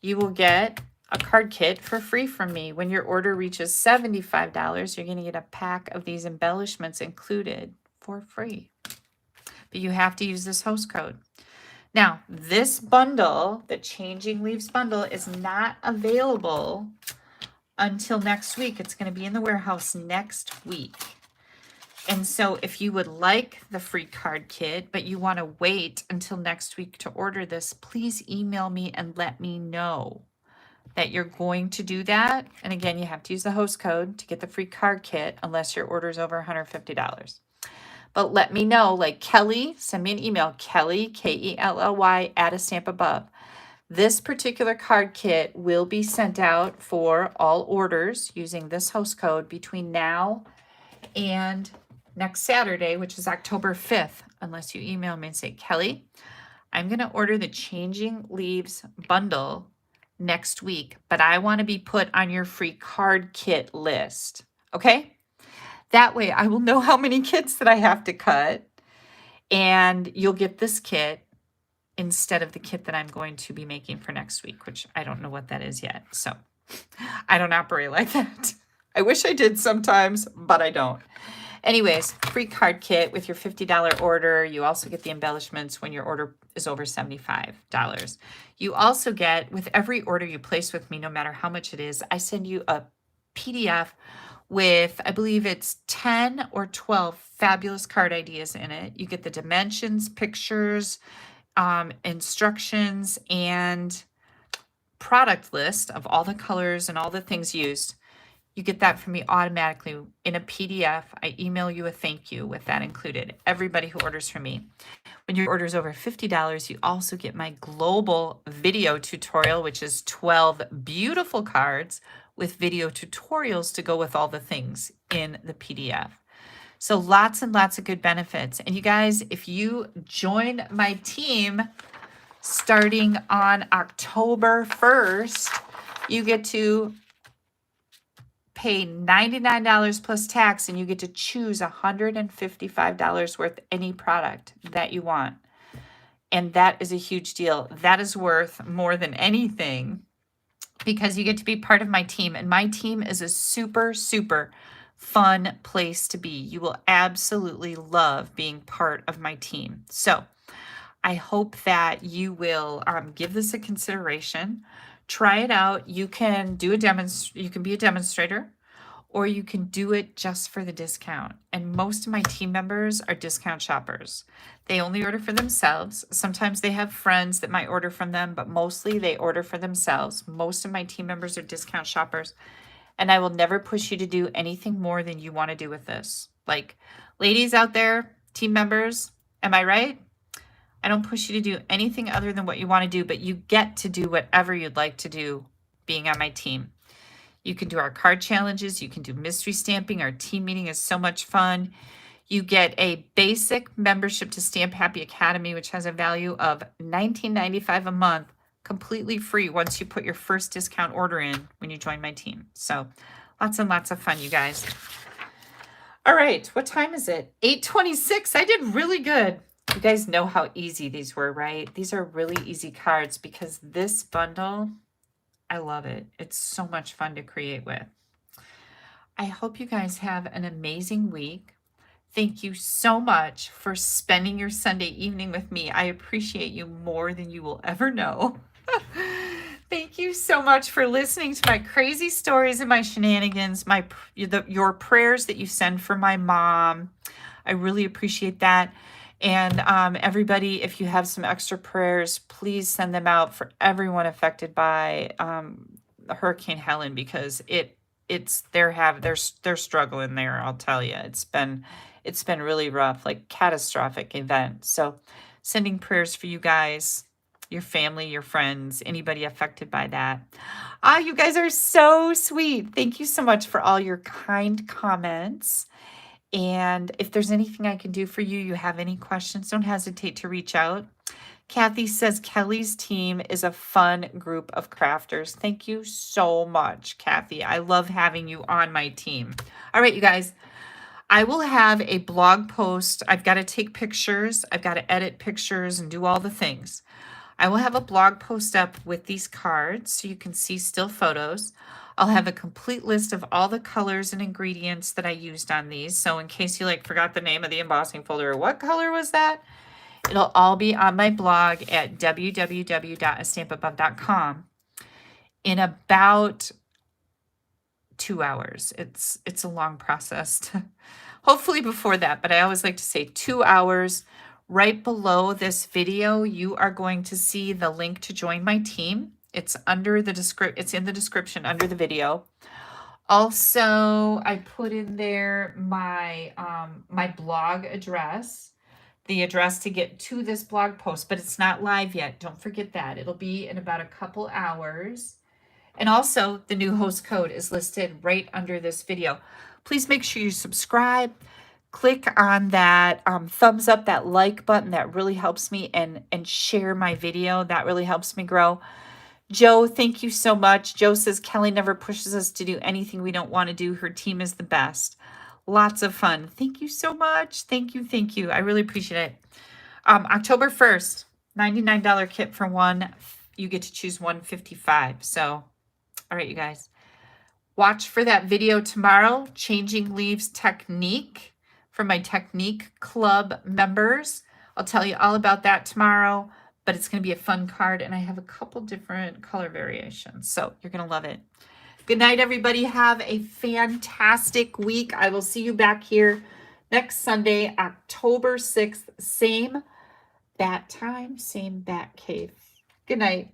You will get a card kit for free from me. When your order reaches $75, you're going to get a pack of these embellishments included for free. But you have to use this host code. Now, this bundle, the Changing Leaves bundle, is not available until next week. It's going to be in the warehouse next week. And so if you would like the free card kit, but you want to wait until next week to order this, please email me and let me know that you're going to do that. And again, you have to use the host code to get the free card kit unless your order is over $150. But let me know, like Kelly, send me an email, Kelly, Kelly, @AStampAbove. This particular card kit will be sent out for all orders using this host code between now and next Saturday, which is October 5th, unless you email me and say, Kelly, I'm going to order the Changing Leaves bundle next week, but I want to be put on your free card kit list. Okay? That way I will know how many kits that I have to cut, and you'll get this kit instead of the kit that I'm going to be making for next week, which I don't know what that is yet. So I don't operate like that. I wish I did sometimes, but I don't. Anyways, free card kit with your $50 order. You also get the embellishments when your order is over $75. You also get, with every order you place with me, no matter how much it is, I send you a PDF with, I believe it's 10 or 12 fabulous card ideas in it. You get the dimensions, pictures, instructions, and product list of all the colors and all the things used. You get that from me automatically in a PDF. I email you a thank you with that included. Everybody who orders from me. When your order is over $50, you also get my global video tutorial, which is 12 beautiful cards with video tutorials to go with all the things in the PDF. So lots and lots of good benefits. And you guys, if you join my team starting on October 1st, you get to pay $99 plus tax, and you get to choose $155 worth any product that you want. And that is a huge deal. That is worth more than anything because you get to be part of my team. And my team is a super, super fun place to be. You will absolutely love being part of my team. So I hope that you will give this a consideration. Try it out. You can do you can be a demonstrator, or you can do it just for the discount. And most of my team members are discount shoppers. They only order for themselves. Sometimes they have friends that might order from them, but mostly they order for themselves. Most of my team members are discount shoppers, and I will never push you to do anything more than you want to do with this. Like, ladies out there, team members, am I right? I don't push you to do anything other than what you want to do, but you get to do whatever you'd like to do being on my team. You can do our card challenges. You can do mystery stamping. Our team meeting is so much fun. You get a basic membership to Stamp Happy Academy, which has a value of $19.95 a month, completely free once you put your first discount order in when you join my team. So lots and lots of fun, you guys. All right, what time is it? 8:26. I did really good. You guys know how easy these were, right? These are really easy cards because this bundle, I love it. It's so much fun to create with. I hope you guys have an amazing week. Thank you so much for spending your Sunday evening with me. I appreciate you more than you will ever know. Thank you so much for listening to my crazy stories and my shenanigans, your prayers that you send for my mom. I really appreciate that. And everybody, if you have some extra prayers, please send them out for everyone affected by Hurricane Helen, because they're struggling there. I'll tell you, it's been really rough, like catastrophic event. So sending prayers for you guys, your family, your friends, anybody affected by that. You guys are so sweet. Thank you so much for all your kind comments. And if there's anything I can do for you, you have any questions, don't hesitate to reach out. Kathy says Kelly's team is a fun group of crafters. Thank you so much, Kathy. I love having you on my team. All right, you guys, I will have a blog post. I've got to take pictures. I've got to edit pictures and do all the things. I will have a blog post up with these cards so you can see still photos. I'll have a complete list of all the colors and ingredients that I used on these. So in case you forgot the name of the embossing folder or what color was that, it'll all be on my blog at www.AStampAbove.com in about 2 hours. It's a long process. Hopefully before that, but I always like to say 2 hours. Right below this video, you are going to see the link to join my team. It's under the it's in the description under the video. Also, I put in there my my blog address, the address to get to this blog post, but it's not live yet. Don't forget that. It'll be in about a couple hours. And also, the new host code is listed right under this video. Please make sure you subscribe. Click on that thumbs up, that like button. That really helps me, and share my video. That really helps me grow. Joe, thank you so much. Joe says Kelly never pushes us to do anything we don't want to do. Her team is the best. Lots of fun. Thank you so much. Thank you. Thank you. I really appreciate it. October 1st, $99 kit for one. You get to choose 155. So, all right, you guys. Watch for that video tomorrow, Changing Leaves Technique, for my Technique Club members. I'll tell you all about that tomorrow, but it's going to be a fun card, and I have a couple different color variations, so you're going to love it. Good night, everybody. Have a fantastic week. I will see you back here next Sunday, October 6th. Same bat time, same bat cave. Good night.